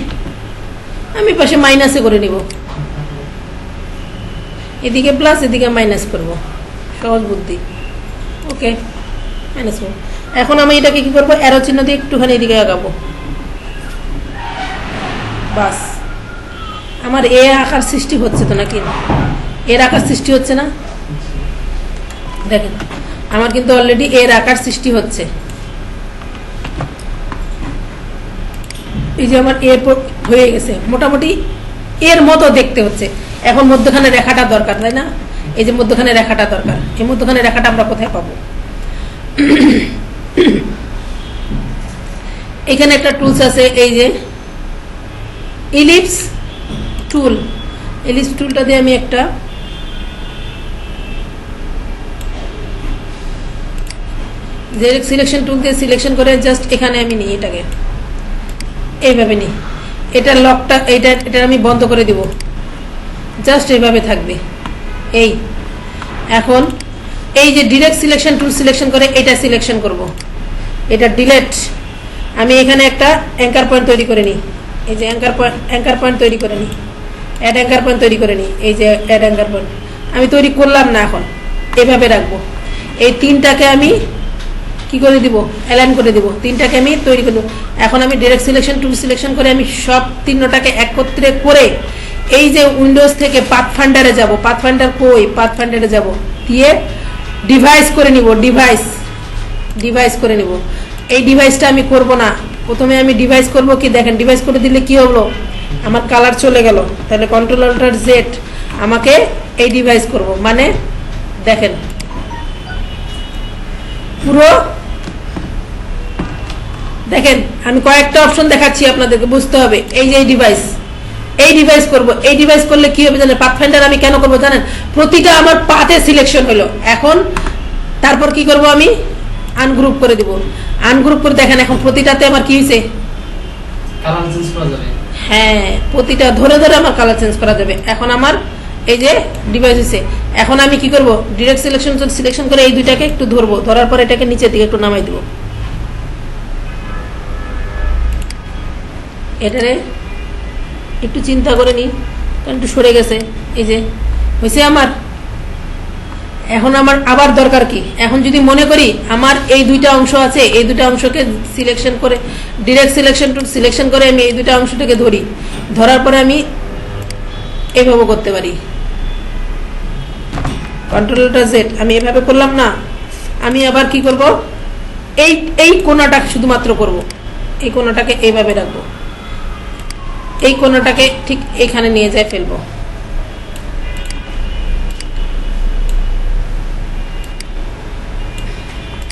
আমি পাশে মাইনাসে করে নিব, এদিকে প্লাস এদিকে মাইনাস করব, সহজ বুদ্ধি। ওকে, মাইনাস করব। এখন আমি এটাকে কি করবো? অ্যারো চিহ্ন দিয়ে একটুখানি এদিকে আগাবো, বাস। আমার এ আকার সৃষ্টি হচ্ছে তো নাকি? এর আকার সৃষ্টি হচ্ছে না? দেখেন আমার কিন্তু অলরেডি এর আকার সৃষ্টি হচ্ছে। এই যে আমার হয়ে গেছে, মোটামুটি এর মতো দেখতে হচ্ছে। এখন মধ্যখানে রেখাটা দরকার, তাই না? এই যে মধ্যখানে রেখাটা দরকার, এই মধ্যখানে রেখাটা আমরা কোথায় পাবো? এখানে একটা টুলস আছে, এই যে ইলিপস টুল। ইলিপস টুলটা দিয়ে আমি একটা সিলেকশন টুল দিয়ে সিলেকশন করে জাস্ট এখানে আমি নিই, এটাকে এইভাবে নিই। এটার লকটা এটা আমি বন্ধ করে দিব, জাস্ট এইভাবে থাকবে। এই এখন এই যে ডিরেক্ট সিলেকশন টুল সিলেকশন করে এটা সিলেকশন করব, এটা ডিলেট। আমি এখানে একটা অ্যাঙ্কার পয়েন্ট তৈরি করে নিই, এই যে অ্যাঙ্কার পয়েন্ট তৈরি করে নিই, অ্যাড অ্যাঙ্কার পয়েন্ট তৈরি করে নিই। এই যে অ্যাড অ্যাঙ্কার পয়েন্ট আমি তৈরি করলাম না, এখন এভাবে রাখবো। এই তিনটাকে আমি কি করে দিব? অ্যালাইন করে দিব। তিনটাকে আমি তৈরি করে দেবো। এখন আমি ডাইরেক্ট সিলেকশন টুল সিলেকশন করে আমি সব তিনটাকে একত্রে করে এই যে উইন্ডোজ থেকে পাথফাইন্ডারে যাব, পাথফাইন্ডার কই, পাথফাইন্ডারে যাব, দিয়ে ডিভাইস করে নিব, ডিভাইস করে নিব। এই ডিভাইসটা আমি করব না, প্রথমে আমি ডিভাইস করব কি দেখেন, ডিভাইস করে দিলে কি হলো, আমার কালার চলে গেল। তাহলে কন্ট্রোল অল্টার জেড আমাকে এই ডিভাইস করব, মানে দেখেন পুরো দেখেন আমি কয়েকটা অপশন দেখাচ্ছি আপনাদেরকে, বুঝতে হবে। এই যে এই ডিভাইস করব, এই ডিভাইস করলে কি হবে জানেন? পাথফাইন্ডার আমি কেন করব জানেন? প্রতিটা আমার পাথে সিলেকশন হলো। এখন তারপর কি করব, আমি আনগ্রুপ করে দিব। আনগ্রুপ করে দেখেন এখন প্রতিটাতে আমার কি হয়েছে, কালার চেঞ্জ করা যাবে। হ্যাঁ, প্রতিটা ধরে ধরে আমার কালার চেঞ্জ করা যাবে। এখন আমার এই যে ডিভাইস হয়েছে। এখন আমি কি করব, ডিরেক্ট সিলেকশন করে এই দুইটাকে একটু ধরবো, ধরার পর এটাকে নিচের দিকে একটু নামাই দিব। এটারে একটু চিন্তা করে নিই, কারণ একটু সরে গেছে। এই যে হয়েছে আমার। এখন আমার আবার দরকার কি, এখন যদি মনে করি আমার এই দুইটা অংশ আছে, এই দুইটা অংশকে সিলেকশন করে ডিরেক্ট সিলেকশন টুল সিলেকশন করে আমি এই দুইটা অংশটাকে ধরি, ধরার পরে আমি এইভাবে করতে পারি, কন্ট্রোলটা জেড। আমি এভাবে করলাম না, আমি আবার কি করব, এই কোণাটা শুধুমাত্র করব, এই কোণাটাকে এইভাবে রাখবো, এই কোণাটাকে ঠিক এখানে নিয়ে যায় ফেলবো।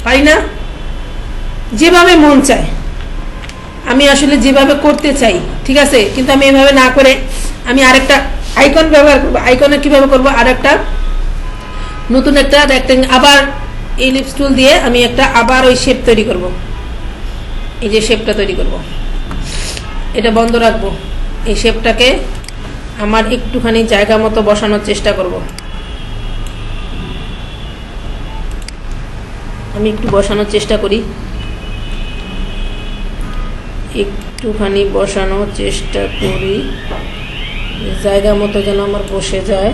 পারি না? যেভাবে মন চায়, আমি আসলে যেভাবে করতে চাই, ঠিক আছে, কিন্তু আমি এভাবে না করে আমি আরেকটা আইকন ব্যবহার করবো। আইকনে কিভাবে করবো, আরেকটা নতুন একটা রেক্টেঙ্গেল, আবার ইলিপস টুল দিয়ে আমি একটা আবার ওই শেপ তৈরি করব। এই যে শেপটা তৈরি করব, এটা বন্ধ রাখবো। এই শেপটাকে আমার একটুখানি জায়গা মতো বসানোর চেষ্টা করব। আমি একটু বসানোর চেষ্টা করি, একটুখানি বসানোর চেষ্টা করি, জায়গা মতো যেন আমার বসে যায়।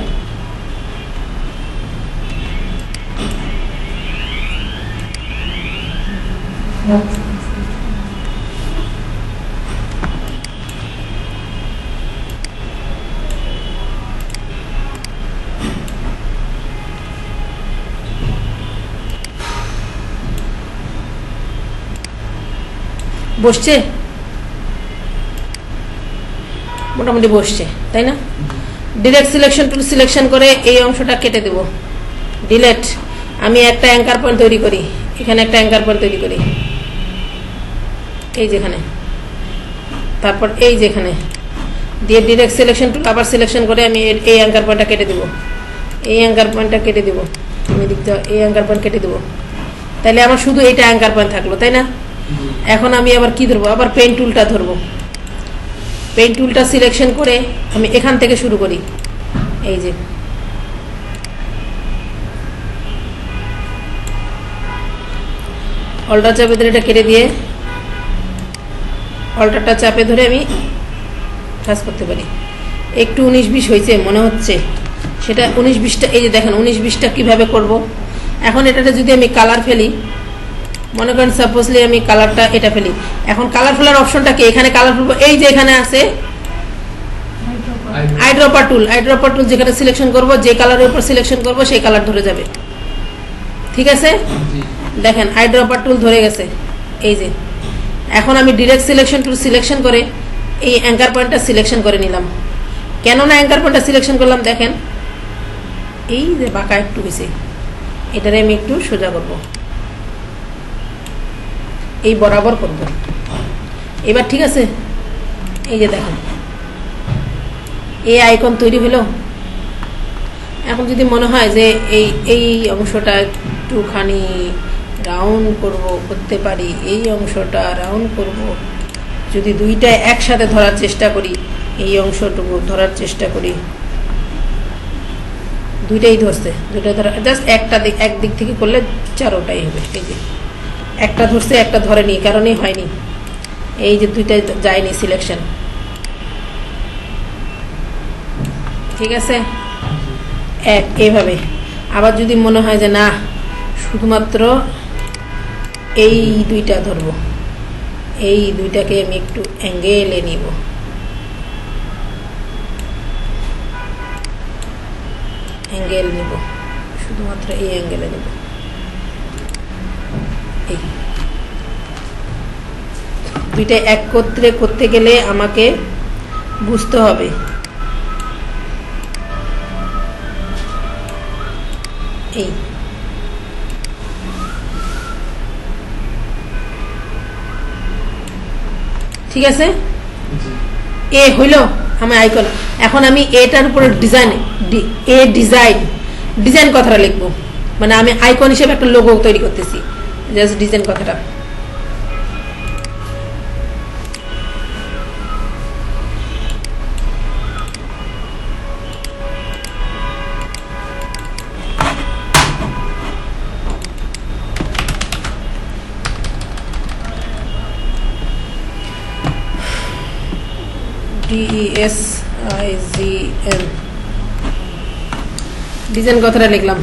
বসছে, মোটামুটি বসছে, তাই না? ডিরেক্ট সিলেকশন টুল সিলেকশন করে এই অংশটা কেটে দেব, ডিলেট। আমি একটা অ্যাঙ্কার পয়েন্ট তৈরি করি, এখানে একটা অ্যাঙ্কার পয়েন্ট তৈরি করি, এই যেখানে, তারপর এই যেখানে দিয়ে ডিরেক্ট সিলেকশন টুল আবার সিলেকশন করে আমি এই অ্যাঙ্কার পয়েন্টটা কেটে দেব, এই অ্যাঙ্কার পয়েন্টটা কেটে দেব, আমি দেখতে এই অ্যাঙ্কার পয়েন্ট কেটে দেব। তাহলে আমার শুধু এইটা অ্যাঙ্কার পয়েন্ট থাকলো, তাই না? এখন আমি আবার কি ধরবো, আবার পেন টুলটা ধরবো। পেন টুলটা সিলেকশন করে আমি এখান থেকে শুরু করি, এই যে অল্টার চাপে ধরে এটা কেটে দিয়ে অল্টারটা চাপে ধরে আমি কাজ করতে পারি। একটু 19-20 হয়েছে মনে হচ্ছে, সেটা 19-20টা, এই যে দেখেন 19-20টা কিভাবে করব। এখন এটাতে যদি আমি কালার ফেলি, মনে করেন সাপোজলি আমি কালারটা এটা ফেলি, এখন কালার ফেলার অপশনটা কি, এখানে কালার ফেলবো, এই যে এখানে আছে আইড্রপার টুল, যেখানে সিলেকশন করব, যে কালারের উপর সিলেকশন করব সেই কালার ধরে যাবে, ঠিক আছে? দেখেন আইড্রপার টুল ধরে গেছে। এই যে এখন আমি ডিরেক্ট সিলেকশন টুল সিলেকশন করে এই অ্যাঙ্কার পয়েন্টটা সিলেকশন করে নিলাম। কেননা অ্যাঙ্কার পয়েন্টটা সিলেকশন করলাম, দেখেন এই যে বাঁকা একটু হয়েছে, এটারে আমি একটু সোজা করব, এই বরাবর করব। এবার ঠিক আছে, এই যে দেখেন এই আইকন তৈরি হলো। এখন যদি মনে হয় যে এই অংশটা একটুখানি রাউন্ড করতে পারি, এই অংশটা রাউন্ড করব, যদি দুইটা একসাথে ধরার চেষ্টা করি, এই অংশটুকু ধরার চেষ্টা করি, দুইটাই ধরছে, দুইটা ধরা জাস্ট একটা দিক, এক দিক থেকে করলে চারোটাই হবে। এই যে একটা ধরছে একটা ধরেনি, কারণেই হয়নি, এই যে দুইটাই যায়নি সিলেকশন। ঠিক আছে, এইভাবে। আবার যদি মনে হয় যে না শুধুমাত্র এই দুইটা ধরবো, এই দুইটাকে আমি একটু অ্যাঙ্গেলে নিব, অ্যাঙ্গেল নিব, শুধুমাত্র এই অ্যাঙ্গেলে নিব। এই দুইটা একত্রে করতে গেলে আমাকে বুঝতে হবে এই ঠিক আছে, এ হইল আমার আইকন। এখন আমি এটার উপরে ডিজাইন কথাটা লিখবো, মানে আমি আইকন হিসেবে একটা লোগো তৈরি করতেছি, জাস্ট ডিজাইন কথাটা। DESIGN ডিজাইন কথাটা লিখলাম।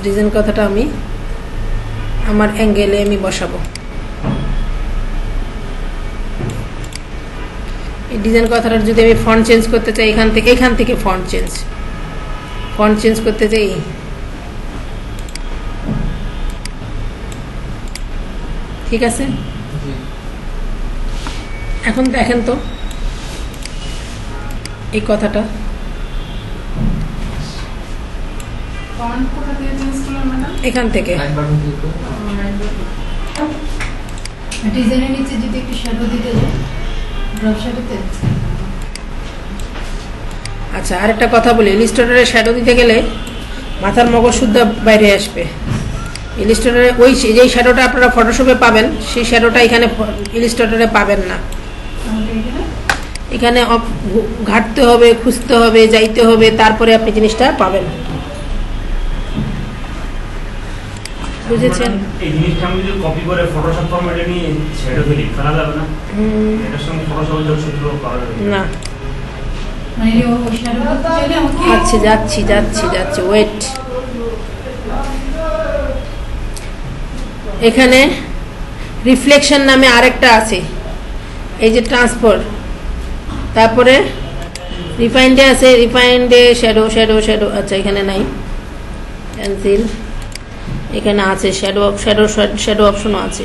ডিজাইন কথাটা আমি আমার অ্যাঙ্গেলে আমি বসাবো। এই ডিজাইন কথাটার যদি আমি ফন্ট চেঞ্জ করতে চাই, এখান থেকে ফন্ট চেঞ্জ করতে চাই, ঠিক আছে। এখন দেখেন তো এই কথাটা এখান থেকে ডিজাইনের নিচে যদি একটু শ্যাডো দিতে যায়, ড্রপ শ্যাডোতে। আচ্ছা, আরেকটা কথা বলি, ইলাস্ট্রেটরে শ্যাডো দিতে গেলে মাথার মগজ শুদ্ধ বাইরে আসবে। ইলাস্ট্রেটরে ওই যেই শ্যাডোটা আপনারা ফটোশপে পাবেন, সেই শ্যাডোটা এখানে ইলাস্ট্রেটরে পাবেন না। এখানে ঘাটতে হবে, খুঁজতে হবে, যাইতে হবে, তারপরে আপনি জিনিসটা পাবেন। বুঝেছেন? এই জিনিসটা আমি যদি কপি করে ফটোশপ ফরম্যাটে নিয়ে শ্যাডো ফিল করা যাবে না? এটার সঙ্গে ফটোশপের যোগসূত্র করা যাবে না। মানে ওই শ্যাডো করতে চাইলে আমাকে আচ্ছা, যাচ্ছি, ওয়েট। এখানে রিফ্লেকশন নামে আরেকটা আছে, এই যে ট্রান্সফার, তারপরে রিফাইন্ডে আছে, রিফাইন্ডে শ্যাডো। আচ্ছা, এখানে নাই, পেন্সিল এখানে আছে, শ্যাডো অপশনও আছে।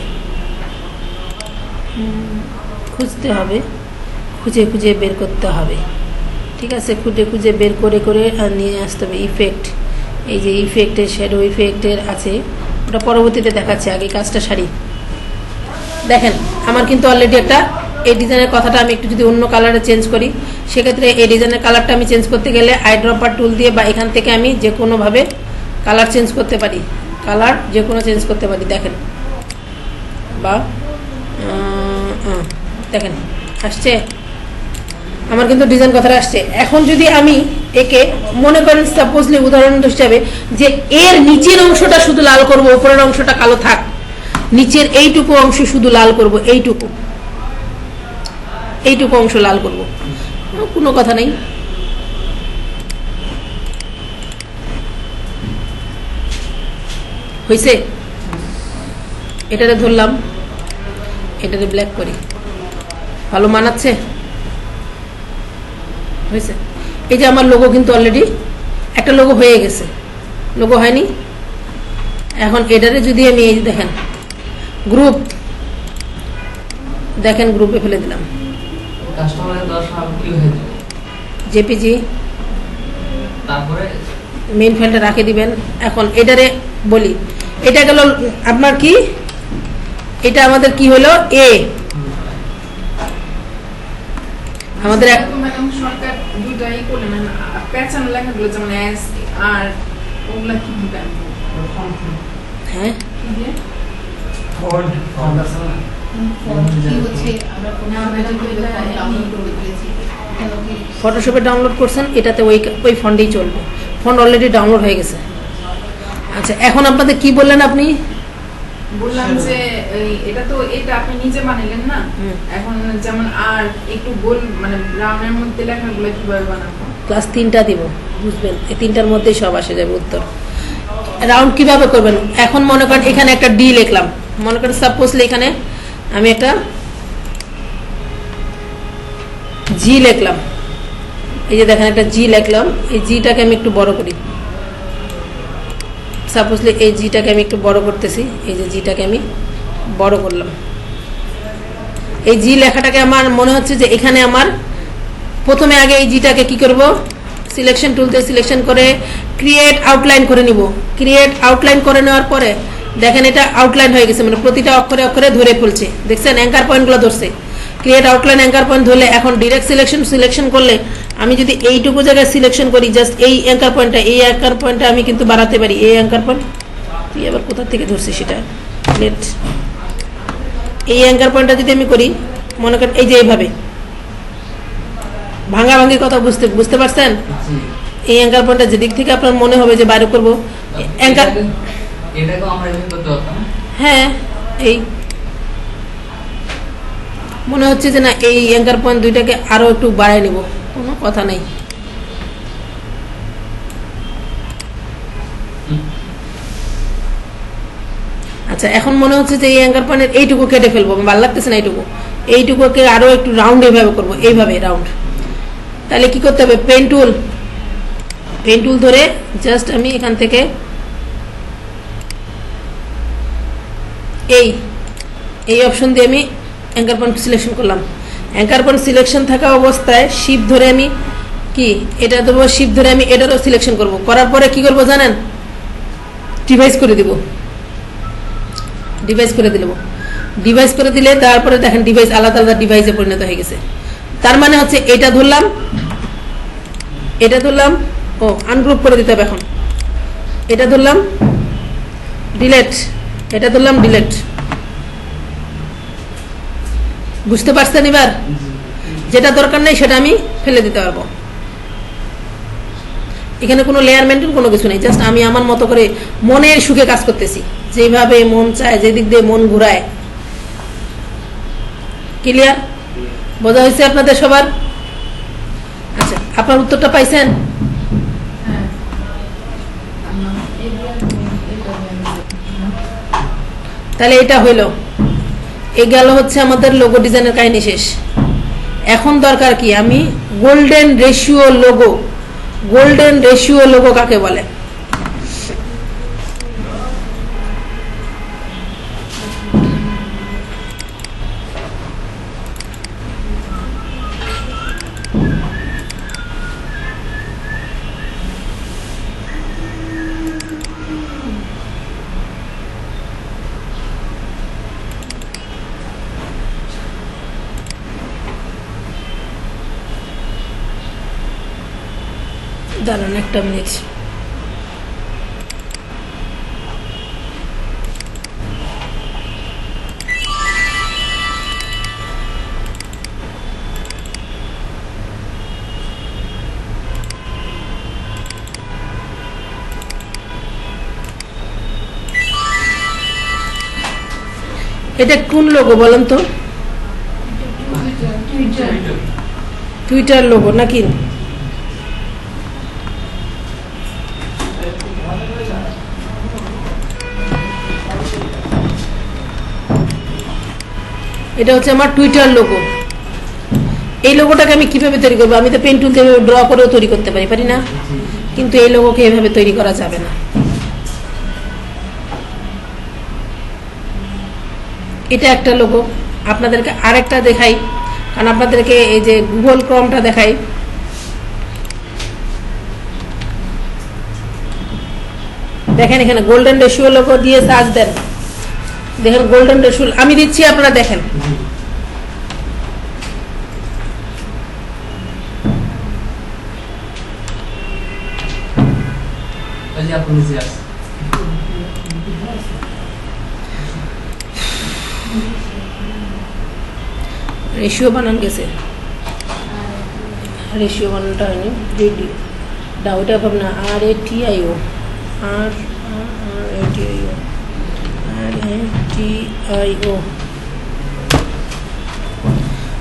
খুঁজতে হবে, খুঁজে বের করতে হবে, ঠিক আছে। খুঁজে বের করে নিয়ে আসতে হবে। ইফেক্ট, এই যে ইফেক্টের শ্যাডো ইফেক্টের আছে, ওটা পরবর্তীতে দেখাচ্ছে, আগে কাজটা সারি। দেখেন আমার কিন্তু অলরেডি একটা এই ডিজাইনের কথাটা আমি একটু যদি অন্য কালারে চেঞ্জ করি, সেক্ষেত্রে এই ডিজাইনের কালারটা আমি চেঞ্জ করতে গেলে আইড্রপার টুল দিয়ে বা এখান থেকে আমি যে কোনোভাবে কালার চেঞ্জ করতে পারি, দেখেন, বা দেখেন আসছে, আমার কিন্তু ডিজাইন কথাটা আসছে। এখন যদি আমি একে মনে করেন সাপোজলি উদাহরণ হিসাবে যে এর নিচের অংশটা শুধু লাল করব, উপরের অংশটা কালো থাক, নিচের এইটুকু অংশ শুধু লাল করব, এইটুকু অংশ লাল করব, কোনো কথা নেই। হয়েছে? এটাতে ধরলাম, এটাতে ব্ল্যাক করি, ভালো মানাচ্ছে? হয়েছে? এই যে আমার লোগো কিন্তু অলরেডি একটা লোগো হয়ে গেছে, লোগো হয়নি? এখন এটারে যদি আমি এই দেখেন গ্রুপ দেখেন গ্রুপে ফেলে দিলাম কাস্টমারের দেওয়ার সময় কি হয়ে যাবে? জেপিজি তারপরে মেইন ফাইলটা রাখে দিবেন। এখন এটারে বলি, এটা গেল আপনার কি, এটা আমাদের কি হলো এ, আমাদের ম্যাডাম সরকার দুইটাই করলেন, মানে প্যাচানো লেখাগুলো যেমন এস আর ওগুলা কি দিবেন? হ্যাঁ কি দিয়ে? ফন্ট আছে না? কি হচ্ছে আমরা কোনো ডাউনলোড করে দিয়েছি এটা কি ফটোশপে ডাউনলোড করছেন, এটাতে ওই ফন্টেই চলবে, ফন্ট অলরেডি ডাউনলোড হয়ে গেছে। আচ্ছা এখন আপনাদের কি বললেন আপনি? বললাম যে এটা তো এটা আপনি নিজে বানাইলেন না, এখন যেমন আর একটু গোল মানে রাউন্ডের মধ্যে লেখাগুলো কিভাবে বানাবো? ক্লাস 3টা দিব, বুঝবেন, এই 3টার মধ্যেই সব আসে যাবে উত্তর। রাউন্ড কিভাবে করবেন? এখন মনে করেন এখানে একটা ডি লিখলাম, মনে করেন সাপোজলি এখানে আমি একটা জি লিখলাম, এই যে দেখেন একটা জি লিখলাম, এই জিটাকে আমি একটু বড় করি, সাপোজলি এই জিটাকে আমি একটু বড় করতেছি, এই যে জিটাকে আমি বড় করলাম। এই জি লেখাটাকে আমার মনে হচ্ছে যে এখানে আমার প্রথমে আগে এই জিটাকে কি করব, সিলেকশন টুলতে সিলেকশন করে ক্রিয়েট আউটলাইন করে নিব। ক্রিয়েট আউটলাইন করে নেওয়ার পরে দেখেন এটা আউটলাইন হয়ে গেছে, মানে প্রতিটা অক্ষরে অক্ষরে ধরে ফেলছে, দেখছেন অ্যাঙ্কার পয়েন্টগুলো ধরছে। ক্রিয়েট আউটলাইন অ্যাঙ্কার পয়েন্ট ধরলে এখন ডিরেক্ট সিলেকশন করলে আমি যদি এইটুকু জায়গায় সিলেকশন করি, জাস্ট এই অ্যাঙ্কার পয়েন্টটা আমি কিন্তু বাড়াতে পারি। এই অ্যাঙ্কার পয়েন্ট তুই আবার কোথা থেকে ধরছি সেটা লেট, এই অ্যাঙ্কার পয়েন্টটা যদি আমি করি, মনে করেন এই যে এইভাবে ভাঙাভাঙির কথা বুঝতে পারছেন? এই অ্যাঙ্কার পয়েন্টটা যেদিক থেকে আপনার মনে হবে যে বাইরে করবো অ্যাঙ্কার, এটাকেও আমরা এভাবে করতে পারতাম। হ্যাঁ এই মনে হচ্ছে যে না এই অ্যাঙ্কার পয়েন্ট দুইটাকে আরো একটু বাড়ায় নিব, কোনো কথা নেই। আচ্ছা এখন মনে হচ্ছে যে এই অ্যাঙ্কার পয়েন্টের এইটুকু কেটে ফেলবো, ভালো লাগতেছে না, এইটুকুকে আরো একটু রাউন্ড এইভাবে করবো, এইভাবে রাউন্ড। তাহলে কি করতে হবে, পেন টুল ধরে জাস্ট আমি এখান থেকে এই অপশন দিয়ে আমি অ্যাঙ্কার পয়েন্ট সিলেকশন করলাম। অ্যাঙ্কার পয়েন্ট সিলেকশন থাকা অবস্থায় শিফট ধরে আমি কি এটা দেবো, শিফট ধরে আমি এটারও সিলেকশন করব। করার পরে কি করব জানেন, ডিভাইস করে দিব, ডিভাইস করে দিলে তারপরে দেখেন ডিভাইস আলাদা আলাদা ডিভাইসে পরিণত হয়ে গেছে। তার মানে হচ্ছে এটা ধরলাম ও আনগ্রুপ করে দিতে হবে। এখন এটা ধরলাম ডিলেট, এটা ধরলাম ডিলেট, বুঝতে পারছেন? এবার যেটা দরকার নেই সেটা আমি ফেলে দিতে পারবো। এখানে কোনো লেয়ার মেনটেন কোনো কিছু নেই, জাস্ট আমি আমার মতো করে মনের সুখে কাজ করতেছি, যেভাবে মন চায়, যেদিক দিয়ে মন ঘুরায়। ক্লিয়ার? বোঝা হয়েছে আপনাদের সবার? আচ্ছা আপনার উত্তরটা পাইছেন? হ্যাঁ তাহলে এটা হইল, এই গেল হচ্ছে আমাদের লোগো ডিজাইনের কাহিনী শেষ। এখন দরকার কি, আমি গোল্ডেন রেশিও লোগো কাকে বলে? দাঁড়ান একটা মিনিট, এটা কোন লোগো বলেন তো? টুইটার লোগো নাকি? এটা হচ্ছে আমার টুইটার লোগো। এই লোগোটাকে আমি কিভাবে তৈরি করবো? আমি তো পেন টুল দিয়ে ড্র করেও তৈরি করতে পারি না? কিন্তু এই লোগোকে এভাবে তৈরি করা যাবে না। এটা একটা লোগো, আপনাদেরকে আরেকটা দেখাই, কারণ আপনাদেরকে এই যে গুগল ক্রমটা দেখাই। দেখেন এখানে গোল্ডেন রেশিও লোগো দিয়ে সার্চ দেন, দেখেন গোল্ডেন রেশিও আমি দিচ্ছি, আপনারা দেখেন। ওই যে আপনি নিচে আসছেন। রেশিও বানান গেছে, রেশিও বানানটা হয়নি, রেডিও না ওইটা পাব না, RATIO RATIO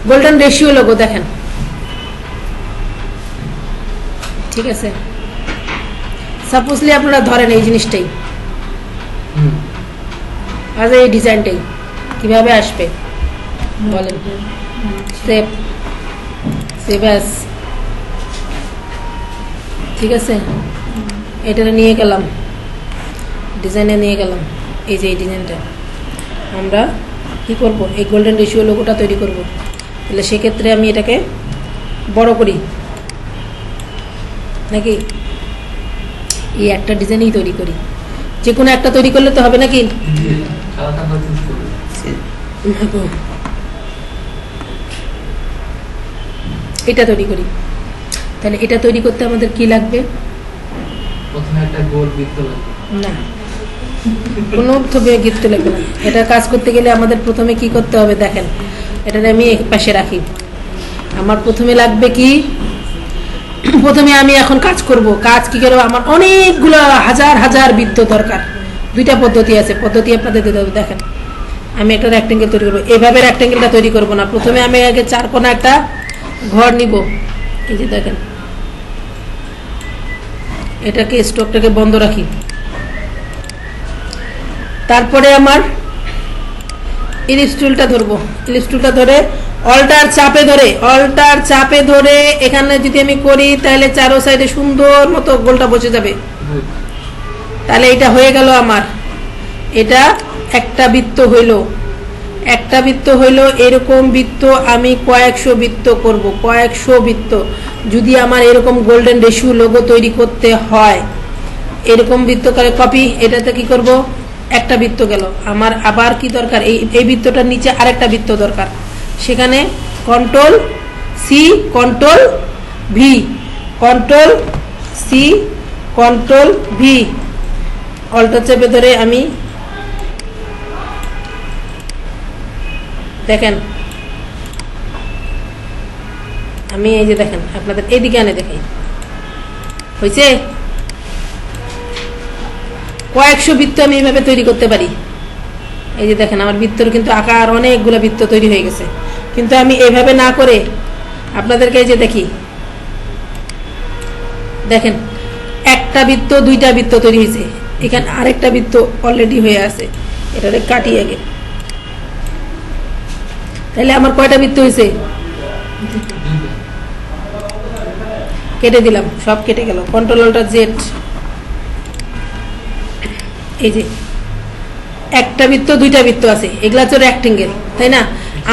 golden ratio logo দেখেন, ঠিক আছে। সাপোজলি আপনারা ধরেন এই জিনিসটাই, আজ এই ডিজাইনটাই কিভাবে আসবে বলেন, স্টেপ সেভাস, ঠিক আছে। এটা নিয়ে গেলাম, ডিজাইনে নিয়ে গেলাম, এই যে এই ডিজাইনটা আমরা কি করব, এই গোল্ডেন রেশিও লোগোটা তৈরি করব। তাহলে সেক্ষেত্রে আমি এটাকে বড় করি নাকি, এই একটা ডিজাইনই তৈরি করি, যে কোনো একটা তৈরি করলে তো হবে নাকি। কালারটা তো চুজ করুন। এটা তৈরি করি, তাহলে এটা তৈরি করতে আমাদের কি লাগবে, প্রথমে একটা গোল বৃত্ত লাগবে। না কোনো গিফট লাগবে না। এটা কাজ করতে গেলে আমাদের প্রথমে কি করতে হবে দেখেন, এটা আমি এক পাশে রাখি। আমার প্রথমে লাগবে কি, প্রথমে আমি এখন কাজ করব, কাজ কি করবো, আমার অনেকগুলো হাজার হাজার বৃত্ত দরকার। দুইটা পদ্ধতি আছে, পদ্ধতি আপনাদের দিতে হবে। দেখেন আমি একটা রেক্টেঙ্গেল তৈরি করবো, এভাবে রেক্টেঙ্গেলটা তৈরি করব না, প্রথমে আমি আগে চার কোণা একটা ঘর নিব, এই যে দেখেন এটাকে স্টকটাকে বন্ধ রাখি। তারপরে আমার ইলিপস টুলটা ধরবো, ইলিপস টুলটা ধরে অল্টার চাপে ধরে এখানে যদি আমি করি তাহলে চারো সাইডে সুন্দর মতো গোলটা বসে যাবে। তাহলে এটা হয়ে গেল আমার, এটা একটা বৃত্ত হইল, এরকম বৃত্ত আমি কয়েকশো বৃত্ত করব, কয়েকশো বৃত্ত। যদি আমার এরকম গোল্ডেন রেশিও লোগো তৈরি করতে হয়, এরকম বৃত্ত করে কপি, এটাতে কি করব, একটা বৃত্ত গেল। আমার আবার কি দরকার, এই বৃত্তটার নিচে আরেকটা বৃত্ত দরকার, সেখানে control C control V, alter চেপে ধরে আমি দেখেন, আমি এই যে দেখেন আপনাদের এইদিকে আনে দেখাই, হয়েছে। কয়েকশো বৃত্ত আমি এইভাবে তৈরি করতে পারি। এই যে দেখেন আমার বৃত্তর কিন্তু আকার অনেকগুলো বৃত্ত তৈরি হয়ে গেছে, কিন্তু আমি এইভাবে না করে আপনাদেরকে এই যে দেখেন একটা বৃত্ত, দুইটা বৃত্ত তৈরি হয়েছে, এখানে আরেকটা বৃত্ত অলরেডি হয়ে আছে, এটাকে কাটি আগে। তাহলে আমার কয়টা বৃত্ত হয়েছে, কেটে দিলাম, সব কেটে গেল, কন্ট্রোল অল্টার জেড। এই যে একটা বৃত্ত, দুইটা বৃত্ত আছে, এগুলা তো রেক্টেঙ্গেল, তাই না।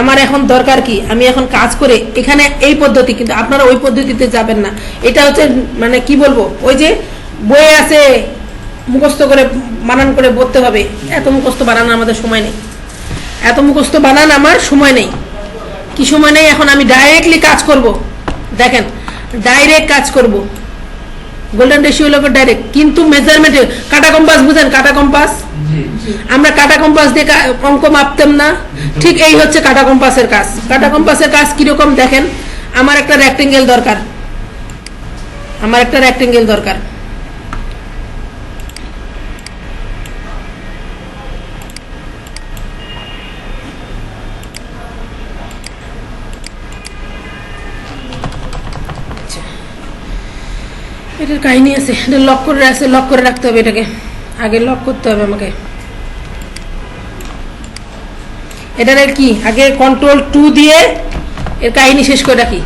আমার এখন দরকার কি, আমি এখন কাজ করে এখানে এই পদ্ধতি, কিন্তু আপনারা ওই পদ্ধতিতে যাবেন না। এটা হচ্ছে মানে কি বলবো, ওই যে বইয়ে আছে মুখস্থ করে বানান করে বলতে হবে, এত মুখস্থ বানান আমাদের সময় নেই, এত মুখস্থ বানান আমার সময় নেই। কি সময় নেই, এখন আমি ডাইরেক্টলি কাজ করব। দেখেন ডাইরেক্ট কাজ করব, গোল্ডেন রেশিও লোগো ডাইরেক্ট, কিন্তু মেজারমেন্টে কাটা কম্পাস বুঝেন, কাটা কম্পাস, আমরা কাটা কম্পাস দিয়ে অঙ্ক মাপতাম না, ঠিক এই হচ্ছে কাটা কম্পাসের কাজ। কাটা কম্পাসের কাজ কিরকম দেখেন, আমার একটা রেক্টেঙ্গেল দরকার, এটার কাহিনী আছে, এটা লক করে রাখতে হবে, এটাকে আগে লক করতে হবে আমাকে। এটার কি আগে কন্ট্রোল 2 দিয়ে এর কাহিনী শেষ করে রাখি,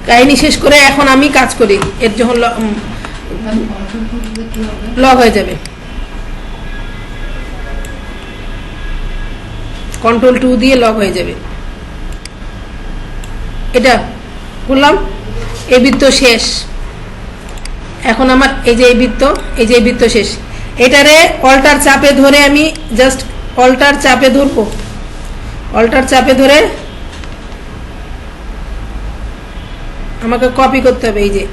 কাহিনী শেষ করে এখন আমি কাজ করি, এর যখন লক হয়ে যাবে। Ctrl+2 দিয়ে লক হয়ে যাবে। এটা করলাম, এই বৃত্ত শেষ। এখন আমার এই যে এই বৃত্ত শেষ। এটারে অল্টার চাপে ধরে আমি জাস্ট অল্টার চাপে ধরবো, অল্টার চাপে ধরে আমাকে কপি করতে হবে। এই যে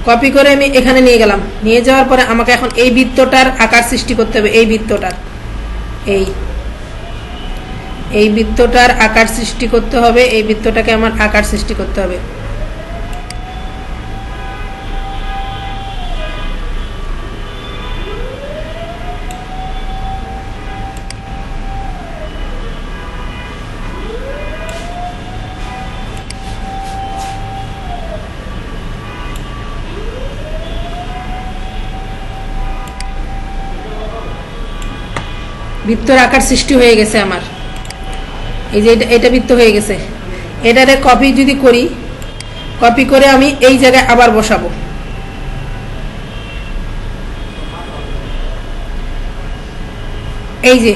কপি করে আমি এখানে নিয়ে গেলাম, নিয়ে যাওয়ার পরে আমাকে এখন এই বৃত্তটার আকার সৃষ্টি করতে হবে। এই বৃত্তটার এই বৃত্তটার আকার সৃষ্টি করতে হবে। এই বৃত্তটাকে আমার আকার সৃষ্টি করতে হবে। বৃত্তর আকার সৃষ্টি হয়ে গেছে আমার। এই যে এটা বৃত্ত হয়ে গেছে। এটারে কপি যদি করি, কপি করে আমি এই জায়গায় আবার বসাবো। এই যে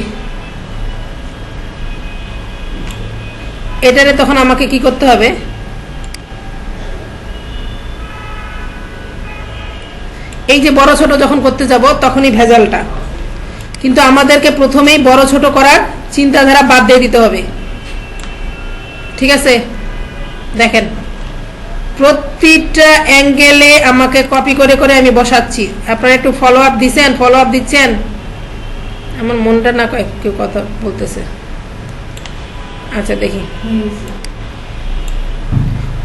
এটারে তখন আমাকে কি করতে হবে, এই যে বড় ছোট যখন করতে যাব তখনই ভেজালটা, কিন্তু আমাদেরকে প্রথমেই বড় ছোট করার চিন্তাধারা বাদ দিয়ে দিতে হবে। ঠিক আছে, দেখেন প্রতিটা অ্যাঙ্গেলে আমাকে কপি করে করে আমি বসাচ্ছি। আপনারা একটু ফলো আপ দিচ্ছেন, ফলো আপ দিচ্ছেন? আমার মনটা না কেউ কথা বলতেছে। আচ্ছা দেখি,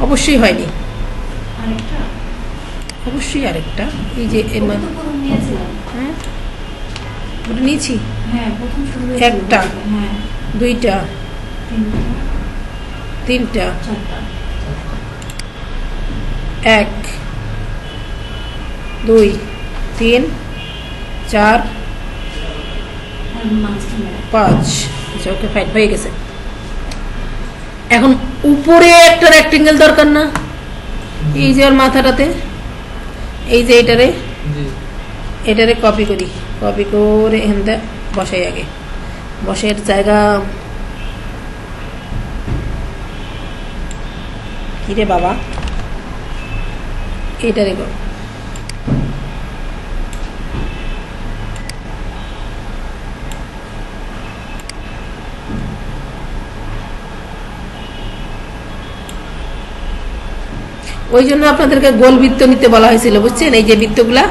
অবশ্যই হয়নি, আরেকটা অবশ্যই আরেকটা। এই যে এর মধ্যে প্রথম নিয়েছিলাম। হ্যাঁ ওটা নিয়েছি, হ্যাঁ প্রথম শুরু একটা, হ্যাঁ দুইটা, তিনটা, তিনটা, চারটা, 1 2 3 4 আর মাঝখানে 5। আচ্ছা ওকে ফাইন, হয়ে গেছে। এখন উপরে একটা রেক্টেঙ্গেল দরকার না? এই যে ওর মাথাটাতে, এই যে এটারে কপি করি, কপি করে এখানটা বসাই। আগে বসের জায়গা কিরে বাবা, এটারে কর। ওই জন্য আপনাদেরকে গোল বৃত্ত নিতে বলা হয়েছিল, বুঝছেন? এই যে বৃত্তগুলা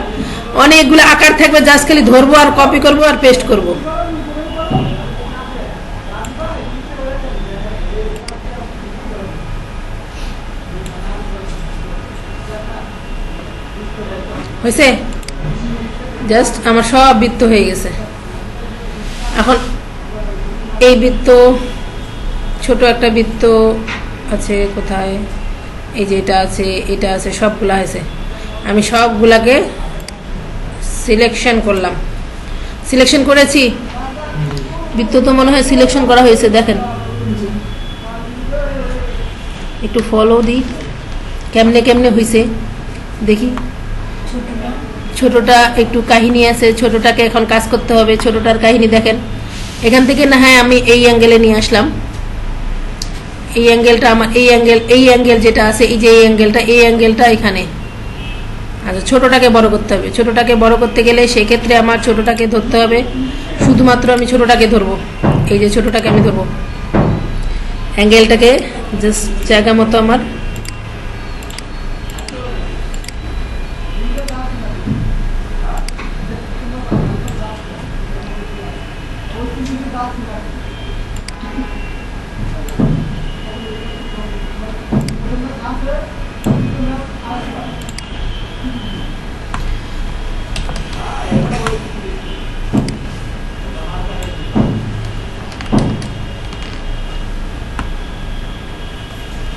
অনেকগুলো আকার থাকবে, জাস্ট খালি ধরবো আর কপি করবো আর পেস্ট করব। হয়েছে? জাস্ট আমার সব বৃত্ত হয়ে গেছে। এখন এই বৃত্ত, ছোট একটা বৃত্ত আছে কোথায়, এই যে এটা আছে, এটা আছে, সবগুলা আছে। আমি সবগুলাকে সিলেকশন করলাম। সিলেকশন করেছি, বৃত্ত তো মনে হয় সিলেকশন করা হয়েছে। দেখেন একটু ফলো দিই, কেমনে কেমনে হয়েছে দেখি। ছোটটা ছোটটা একটু কাহিনী আছে, ছোটটাকে এখন কাজ করতে হবে। ছোটটার কাহিনী দেখেন এখান থেকে, না হয় আমি এই অ্যাঙ্গেলে নিয়ে আসলাম। এই অ্যাঙ্গেলটা আমার, এই অ্যাঙ্গেল যেটা আছে, এই যে এই অ্যাঙ্গেলটা এখানে। আচ্ছা ছোটটাকে বড় করতে হবে। ছোটটাকে বড় করতে গেলে সেই ক্ষেত্রে আমার ছোটটাকে ধরতে হবে, শুধুমাত্র আমি ছোটটাকে ধরবো। এই যে ছোটটাকে আমি ধরবো, অ্যাঙ্গেলটাকে জাস্ট জায়গা মতো আমার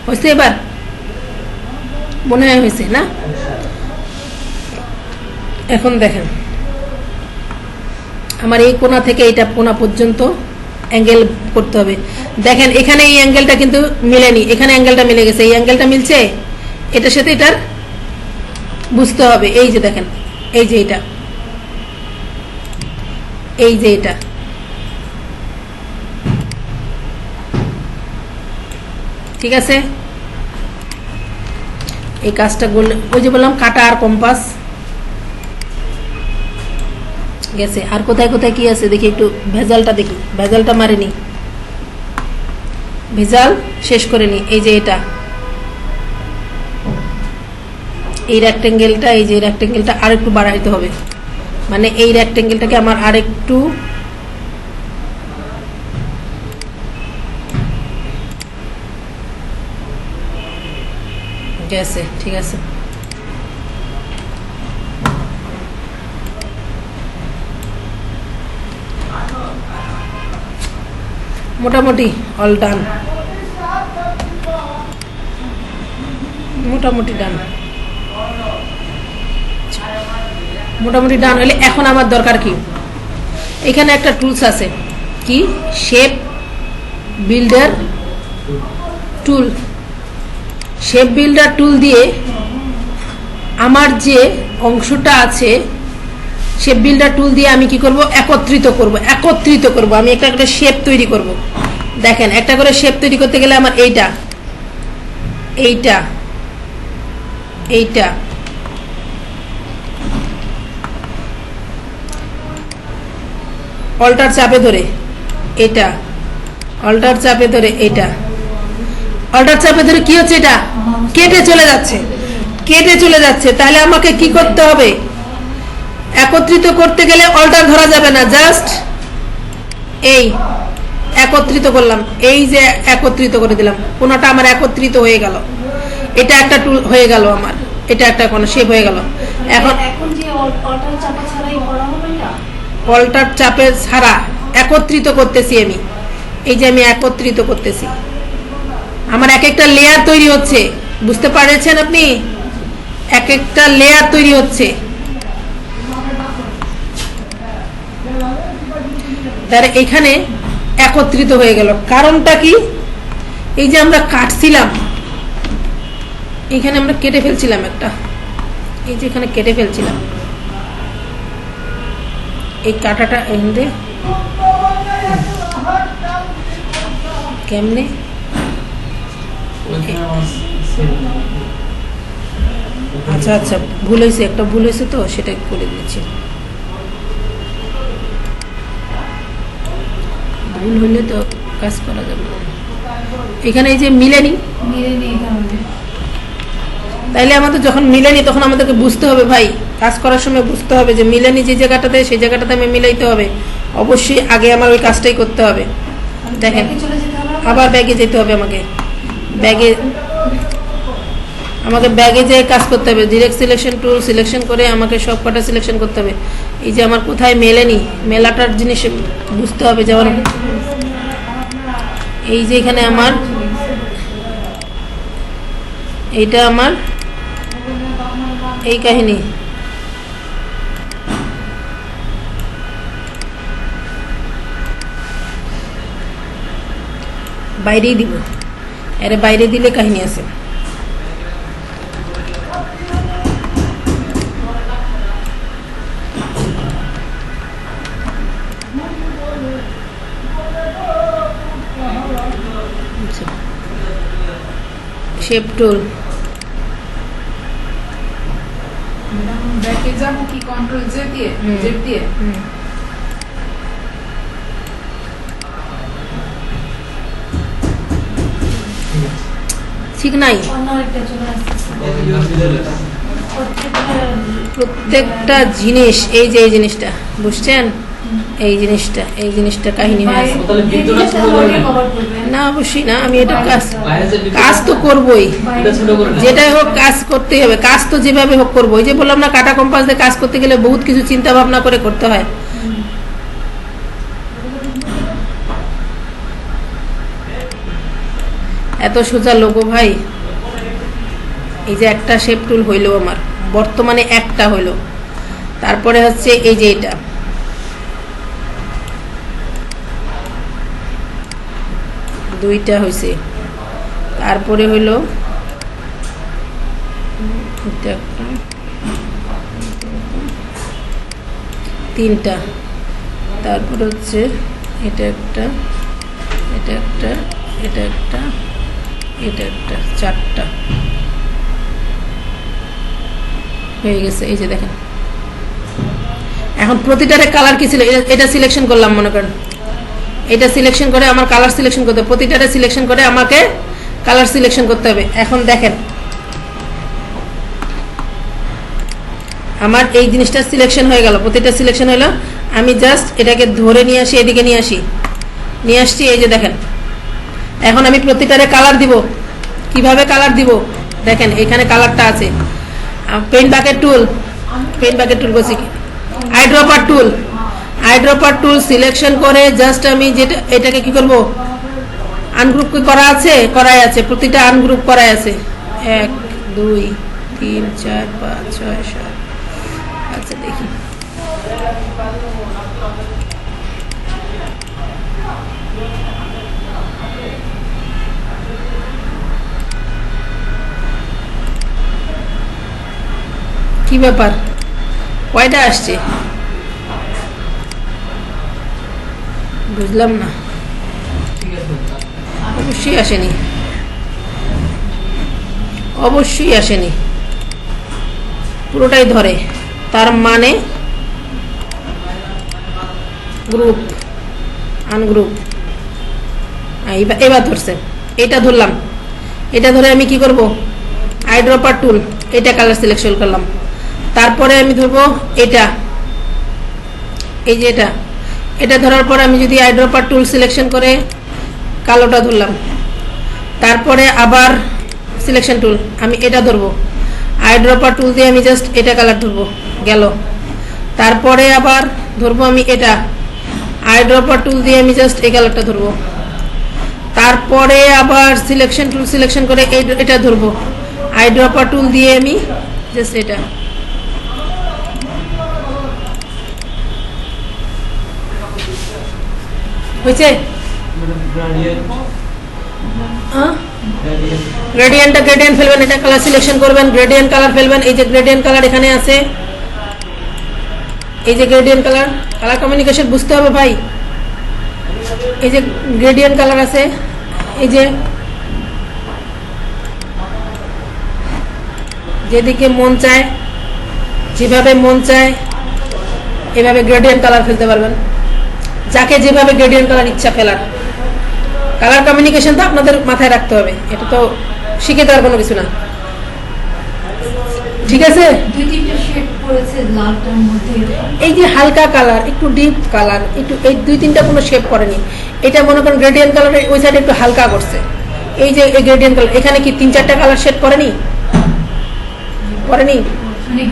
হয়েছে। এবার মনে হয় হয়েছে না? এখন দেখেন আমার এই কোণা থেকে এইটা কোণা পর্যন্ত অ্যাঙ্গেল করতে হবে। দেখেন এখানে এই অ্যাঙ্গেলটা কিন্তু মিলেনি, এখানে অ্যাঙ্গেলটা মিলে গেছে। এই অ্যাঙ্গেলটা মিলছে, এটার সাথে এটার বুঝতে হবে। এই যে দেখেন, এই যে এটা, এই যে এটা, ঠিক আছে, এই কাজটা করলে ওই যে বললাম কাটা আর কম্পাস গেছে। আর কোথায় কোথায় কি আছে দেখি, একটু ভেজালটা দেখি, ভেজালটা মারিনি, ভেজাল শেষ করে নি। এই যে এটা, এই রেক্টেঙ্গেলটা, এই যে রেক্টেঙ্গেলটা আর একটু বাড়াইতে হবে, মানে এই রেক্টেঙ্গেলটাকে আমার আর একটু গেছে। ঠিক আছে, মোটামুটি অল ডান, মোটামুটি ডান, মোটামুটি ডান হলে এখন আমার দরকার কি, এখানে একটা টুলস আছে, কি শেপ বিল্ডার টুল। শেপ বিল্ডার টুল দিয়ে আমার যে অংশটা আছে, শেপ বিল্ডার টুল দিয়ে আমি কি করব, একত্রিত করব। আমি একটা করে শেপ তৈরি করব। দেখেন, একটা করে শেপ তৈরি করতে গেলে আমার এইটা, এইটা, এইটা, অল্টার চাপে ধরে এটা, অল্টার চাপে ধরে এটা, অল্টার চাপে ধরে কি হচ্ছে, এটা কেটে চলে যাচ্ছে, কেটে চলে যাচ্ছে। তাহলে আমাকে কি করতে হবে, একত্রিত করতে গেলে অল্টার ধরা যাবে না, জাস্ট এই একত্রিত করলাম, এই যে একত্রিত করে দিলাম, কোনটা আমার একত্রিত হয়ে গেল, এটা একটা টুল হয়ে গেল আমার, এটা একটা কোনো শেপ হয়ে গেল। এখন এখন যে অল্টার চাপা ছাড়াই করা হবে এটা, অল্টার চাপে ছাড়া একত্রিত করতেছি আমি, এই যে আমি একত্রিত করতেছি, আমার এক একটা লেয়ার তৈরি হচ্ছে, বুঝতে পারছেন আপনি, এক একটা লেয়ার তৈরি হচ্ছে। তার এখানে একত্রিত হয়ে গেল, কারণটা কি, এই যে আমরা কাটছিলাম, এখানে আমরা কেটে ফেলছিলাম একটা, এই যে এখানে কেটে ফেলছিলাম, এই কাটাটা এনে কেমনে, আচ্ছা আচ্ছা ভুল হয়েছে, একটা ভুল হয়েছে তো সেটা করে দিচ্ছি। ভুল হলে তো কাজ করা যাবে না। এখানে এই যে মিলেনি, মিলে নেই তাহলে। তাইলে আমাদের যখন মিলেনি তখন আমাদেরকে বুঝতে হবে ভাই, কাজ করার সময় বুঝতে হবে যে মিলেনি যে জায়গাটাতে, সেই জায়গাটাতে আমি মিলাইতে হবে, অবশ্যই আগে আমার ওই কাজটাই করতে হবে। দেখেন, ব্যাগে চলে যেতে হবে, আবার ব্যাগে যেতে হবে, আমাকে ব্যাগে যেয়ে কাজ করতে হবে, ডিরেক্ট সিলেকশন টুল সিলেকশন করে আমাকে সব কটা সিলেকশন করতে হবে। এই যে আমার কোথায় মেলেনি, মেলাটার জিনিস বুঝতে হবে, যেমন এই যে এখানে আমার এইটা আমার এই কাহিনী, বাইরেই দিব, আরে বাইরে দিলে কাহিনী আছে। শেপ টুল, ব্যাকে যাবো কি, কন্ট্রোল জেড দিয়ে, জেড দিয়ে ঠিক নাই, অন্য একটা চলে আসতেছে। প্রত্যেকটা জিনিস, এই যে এই জিনিসটা বুঝছেন, এই জিনিসটা কাহিনী হয়ে আছে। তাহলে বৃত্তটা ছোট করে নেন। কভার করবে না অবশ্যই না, আমি এটা কাজ বাইরে যে বৃত্ত- কাজ তো করবই, এটা ছোট করে নেন। যেটাই হোক কাজ করতেই হবে, কাজ তো যেভাবে হোক করবো। ওই যে বললাম না, কাটা কম্পাস দিয়ে কাজ করতে গেলে বহুত কিছু চিন্তা ভাবনা করে করতে হয়। এত সোজা লোগো ভাই, এই যে একটা শেপ টুল হইলো আমার, বর্তমানে একটা হইলো, তারপরে হচ্ছে এই যে এটা, দুইটা হয়েছে, তারপরে হইলো এটা একটা, তিনটা, তারপরে হচ্ছে এটা একটা, এটা একটা, এটা একটা, এটা একটা 4টা হয়ে গেছে। এই যে দেখেন, এখন প্রতিটারে কালার কি ছিল, এটা সিলেকশন করলাম, মনে করেন এটা সিলেকশন করে আমার কালার সিলেকশন করতে হবে, প্রতিটারে সিলেকশন করে আমাকে কালার সিলেকশন করতে হবে। এখন দেখেন আমার এই জিনিসটা সিলেকশন হয়ে গেল, প্রতিটা সিলেকশন হলো। আমি জাস্ট এটাকে ধরে নিয়ে আসি, এদিকে নিয়ে আসছি। এই যে দেখেন, এখন আমি প্রতিটারে কালার দিব। কিভাবে কালার দিব দেখেন, এখানে কালারটা আছে। পেইন্ট বাকেট টুল বলছি কি, আইড্রপার টুল সিলেকশন করে জাস্ট আমি যেটা এটাকে কি করব, আনগ্রুপ করাই আছে, প্রতিটা আনগ্রুপ করাই আছে। 1 2 3 4 5 6 7। আচ্ছা দেখি, কি ব্যাপার, কয়টা আসছে বুঝলাম না। অবশ্যই আসেনি, পুরোটাই ধরে, তার মানে গ্রুপ আনগ্রুপ। এবার ধরছে, এটা ধরলাম, এটা ধরে আমি কি করব, আইড্রপার টুল, এটা কালার সিলেকশন করলাম। তারপরে আমি ধরবো এটা, এই যে এটা ধরার পর আমি যদি আইড্রপার টুল সিলেকশন করে কালোটা ধরলাম, তারপরে আবার সিলেকশন টুল, আমি এটা ধরবো, আইড্রপার টুল দিয়ে আমি জাস্ট এটা কালার ধরবো, গেল। তারপরে আবার ধরবো আমি এটা, আইড্রপার টুল দিয়ে আমি জাস্ট এই কালারটা ধরবো। তারপরে আবার সিলেকশন টুল সিলেকশন করে এটা ধরবো, আইড্রপার টুল দিয়ে আমি জাস্ট এটা। হয়েছে? গ্রেডিয়েন্ট ফেলবেন, এটা কালার সিলেকশন করবেন, গ্রেডিয়েন্ট কালার ফেলবেন। এই যে গ্রেডিয়েন্ট কালার এখানে আছে, এই যে গ্রেডিয়েন্ট কালার কমিউনিকেশন বুঝতে হবে ভাই। এই যে গ্রেডিয়েন্ট কালার আছে, এই যে যেদিকে মন চায়, যেভাবে মন চায় এভাবে গ্রেডিয়েন্ট কালার ফেলতে পারবেন, যাকে যেভাবে গ্রেডিয়েন্ট কালার ইচ্ছা ফেলার। কালার কমিউনিকেশন তো আপনাদের মাথায় রাখতে হবে, এটা তো শিখে দেওয়ার কোনো কিছু না, ঠিক আছে? 2-3টা শেড পড়েছে লালটার মধ্যে। এই যে হালকা কালার, একটু ডিপ কালার, একটু এই 2-3টা কোনো শেপ করেনি। এটা মনে করেন গ্রেডিয়েন্ট কালার ওই সাইডে একটু হালকা করছে। এই যে এই গ্রেডিয়েন্ট কালার, এখানে কি 3-4টা কালার শেড করেনি? মানে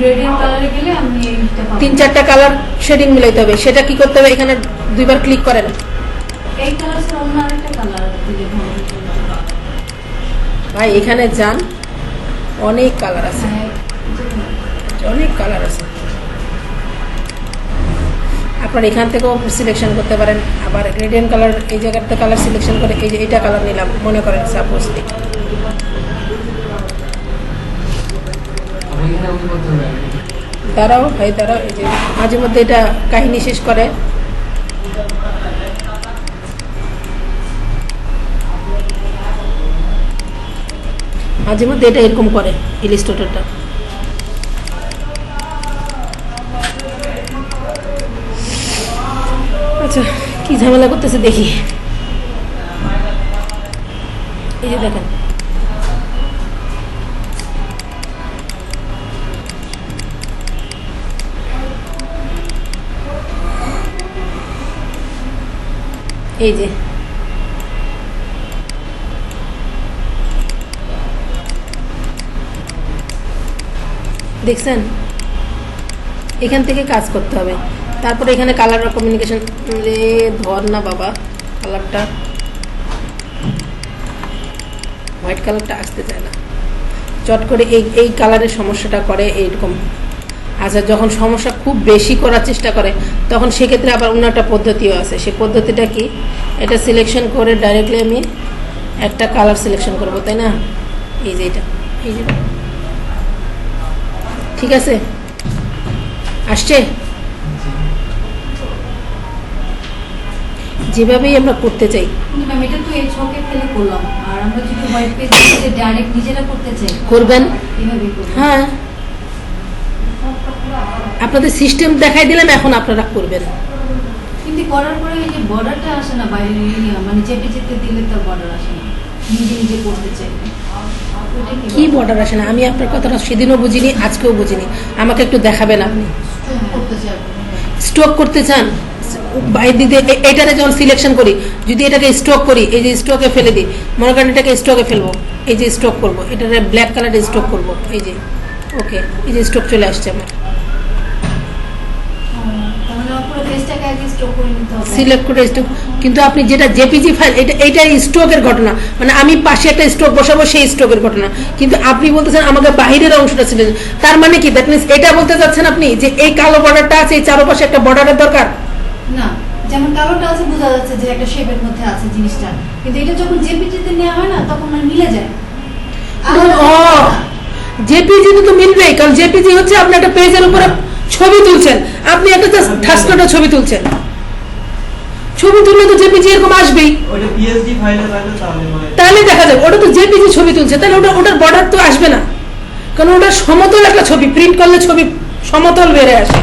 গ্রেডিয়েন্ট কালারে গেলে আমি এইটা পাবো। 3-4টা কালার শেডিং মিলাইতে হবে। সেটা কি করতে হবে, এখানে 2বার ক্লিক করেন। এই কালার ছাড়া অন্য আরেকটা কালার দিলে ভালো হতো। ভাই এখানে যান, অনেক কালার আছে, অনেক কালার আছে। আপনার এখান থেকেও সিলেকশন করতে পারেন। আবার গ্রেডিয়েন্ট কালার এই জায়গাতে কালার সিলেকশন করে এই যে এটা কালার নিলাম, মনে করেন সাপোজ। দাঁড়াও ভাই দাঁড়াও, এই যে মাঝে মধ্যে এটা কাহিনী শেষ করে। মাঝে মধ্যে এটা এরকম করে ইলিস্ট্রেটরটা। আচ্ছা কি ঝামেলা করতেছে দেখি। এই যে দেখেন, এই যে দেখছেন, এখান থেকে কাজ করতে হবে। তারপরে এখানে কালার কমিউনিকেশন, ধর না বাবা, কালারটা হোয়াইট কালারটা আসতে চায় না, চট করে এই কালারের সমস্যাটা করে এইরকম। আচ্ছা যখন সমস্যা খুব বেশি করার চেষ্টা করে তখন সেক্ষেত্রে আবার অন্য একটা পদ্ধতিও আছে। সে পদ্ধতিটা কি, এটা সিলেকশন করে ডাইরেক্টলি আমি একটা কালার সিলেকশন করব, তাই না? এই যে এটা, এই যে ঠিক আছে, আসছে। যেভাবেই আমরা করতে চাই কিন্তু ম্যাম এটা তো এই ছকে ফেলে করলাম, আর আমরা যদি হোয়াইট পেজ দিয়ে ডাইরেক্ট নিজেরা করতে চাই করবেন। এভাবেই করব। হ্যাঁ, আপনাদের সিস্টেম দেখাই দিলাম, এখন আপনারা করবেন। কিন্তু করার পরে এই যে বর্ডারটা আসে না বাইরের এরিয়া, মানে চেপে চেপে দিলে তার বর্ডার আসে না, নিজে নিজে করতে চাইলে ওইটা কি বর্ডার আসে না? আমি আপনার কথাটা সেদিনও বুঝিনি, আজকেও বুঝিনি। আমাকে একটু দেখাবেন আপনি। করতে চাই। স্ট্রোক করতে চান, বাইরে দিতে এটাকে যখন সিলেকশন করি, যদি এটাকে স্ট্রোক করি, এই যে স্ট্রোকে ফেলে দিই, মনে করেন এটাকে স্ট্রোকে ফেলবো, এই যে স্ট্রোক করবো, এটাকে ব্ল্যাক কালারে স্ট্রোক করবো, এই যে ওকে, এই যে স্ট্রোক চলে আসছে আমার। তাহলে আমার পুরো পেজটাকে আগে স্টক করে নিতে হবে। সিলেক্ট করে স্ট্রোক, কিন্তু আপনি যেটা জেপিজি ফাইল, এটা স্ট্রোকের ঘটনা, মানে আমি পাশে একটা স্ট্রোক বসাবো, সেই স্ট্রোকের ঘটনা। কিন্তু আপনি বলতেছেন আমাকে বাহিরের অংশটা ছিল, তার মানে কি? দ্যাট মিনস এটা বলতে চাচ্ছেন আপনি যে এই কালো বর্ডারটা আছে, এই চারপাশে একটা বর্ডারের দরকার না, যেমন কালোটা আছে বোঝা যাচ্ছে যে একটা শেপের মধ্যে আছে জিনিসটা, কিন্তু এটা যখন জেপিজিতে নেওয়া হয় না তখন মানে মিলে যায়। জেপিজি তো মিলবেই, কারণ জেপিজি হচ্ছে আপনি একটা পেজের উপরে ছবি তুলছেন, আপনি একটা ঠাসকাটা ছবি তুলছেন, ছবি তুললে তো জেপিজি এরকম আসবেই, ওটা পিএসডি ফাইলে থাকলে তাহলে দেখা যাবে ওটা তো জেপিজি ছবি তুলছে, তাহলে ওটার বর্ডার তো আসবে না, কারণ ওটা সমতল একটা ছবি, প্রিন্ট করলে ছবি সমতল বেড়ে আসে।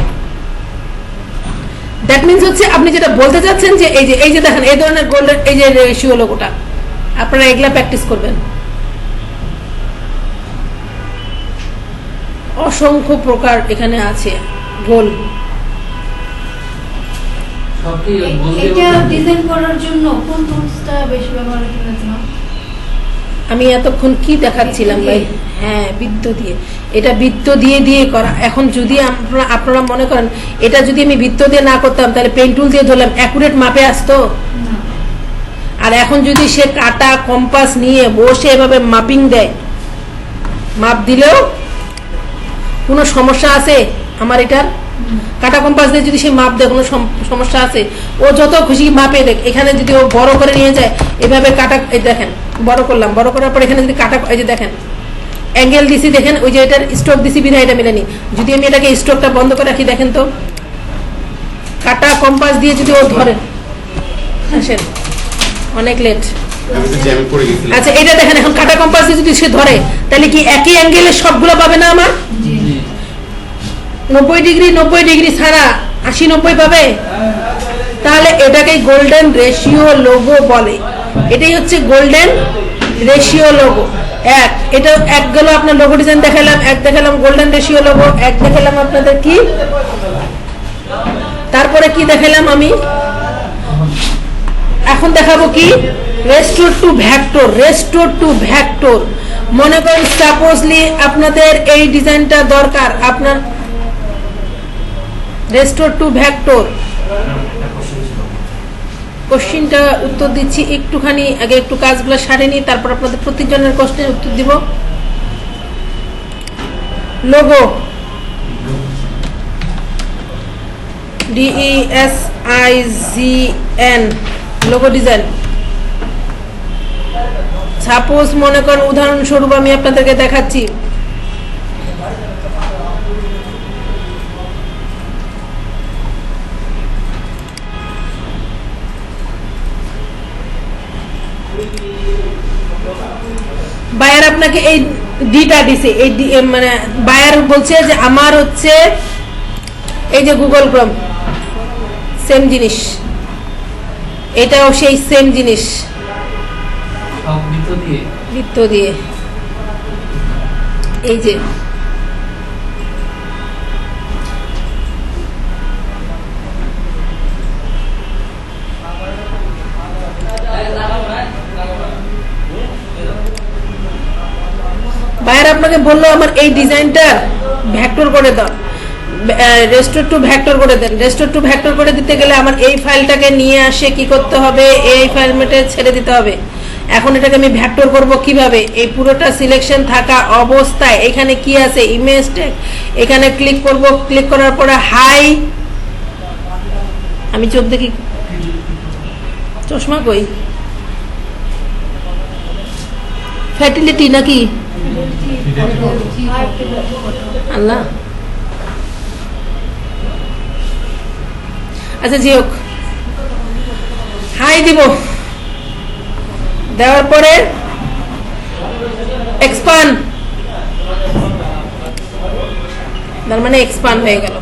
দ্যাট মিনস হচ্ছে আপনি যেটা বলতে চাচ্ছেন যে এই যে দেখেন এই ধরনের গোল্ডের এই যে রেশিও লোগোটা, আপনারা এগুলা প্র্যাকটিস করবেন। অসংখ্য প্রকার এখানে আছে গোল। সব কি বলতে এটা ডিজাইন করার জন্য কোন টুলসটা বেশি ব্যবহার করেছিলাম? আমি এতক্ষণ কি দেখাচ্ছিলাম ভাই? হ্যাঁ, বৃত্ত দিয়ে, এটা বৃত্ত দিয়ে করা। এখন যদি আপনারা মনে করেন এটা যদি আমি বৃত্ত দিয়ে না করতাম, তাহলে পেন টুল দিয়ে ধরলাম, অ্যাকুরেট মাপে আসতো। না, আর এখন যদি সে কাটা কম্পাস নিয়ে বসে এভাবে মাপিং দেয়, মাপ দিলেও কোনো সমস্যা আছে আমার এটার? কাটা কম্পাস দিয়ে যদি সে মাপ দেয়, কোনো সমস্যা আছে? ও যত খুশি মাপে দেখ, এখানে যদি ও বড় করে নিয়ে যায়, এভাবে কাটা, এই দেখেন বড় করলাম, বড় করার পর এখানে যদি কাটা, এই যে দেখেন অ্যাঙ্গেল দিছি, দেখেন ওই যে এটার স্ট্রোক দিছি বিধায় এটা মিলেনি। যদি আমি এটাকে স্ট্রোকটা বন্ধ করে রাখি, দেখেন তো কাটা কম্পাস দিয়ে যদি ও ধরে, আসেন অনেক লেট। আমি তো জ্যামে পড়ে গেছিলাম। আচ্ছা, এটা দেখেন এখন কাটা কম্পাস দিয়ে যদি সে ধরে, তাহলে কি একই অ্যাঙ্গেলে সবগুলো পাবে না আমার? জি 90 ডিগ্রি ছাড়া 80-90 পাবে? তাহলে এটাকে গোল্ডেন রেশিও লোগো বলে। এটাই হচ্ছে গোল্ডেন রেশিও লোগো। এটা এক গেল আপনার লোগো ডিজাইন দেখালাম, এক দেখালাম গোল্ডেন রেশিও লোগো, এক দেখালাম আপনাদের কি, তারপরে কি দেখালাম আমি, এখন দেখাবো কি, restore to vector. Restore to vector, মনে করেন সাপোজলি আপনাদের এই ডিজাইনটা দরকার, আপনার রেস্টোর টু ভ্যাক্টর। কোশ্চিনটা উত্তর দিচ্ছি, একটুখানি আগে একটু কাজগুলো সারে নিই, তারপর আপনাদের প্রত্যেকজনের কোশ্চেনের উত্তর দিব। Logo, DESIGN, logo design. Suppose মনে করেন উদাহরণস্বরূপ আমি আপনাদেরকে দেখাচ্ছি, বায়ার আপনাকে এই ডিটা দিছে, এই মানে বায়ার বলছে যে আমার হচ্ছে এই যে গুগল ক্রোম, সেম জিনিস, এটাও সেই সেম জিনিস, সব বৃত্ত দিয়ে এই যে বায়ার আপনাকে বললো আমার এই ডিজাইনটা ভেক্টর করে দাও, রেস্টোর টু ভেক্টর করে দেন। রেস্টোর টু ভেক্টর করে দিতে গেলে আমার এই ফাইলটাকে নিয়ে আসে কি করতে হবে, এই ফরম্যাটে ছেড়ে দিতে হবে। এখন এটাকে আমি ভেক্টর করব কিভাবে, এই পুরোটা সিলেকশন থাকা অবস্থায় এখানে কি আছে, ইমেজ ট্যাগ, এখানে ক্লিক করব, ক্লিক করার পরে হাই, আমি চোখ দেখি, চশমা কই, ফ্যাটিলিটি নাকি আল্লাহ, আচ্ছা যাই হোক, হাই দিব, দেওয়ার পরে এক্সপান্ড, তার মানে এক্সপান্ড হয়ে গেল।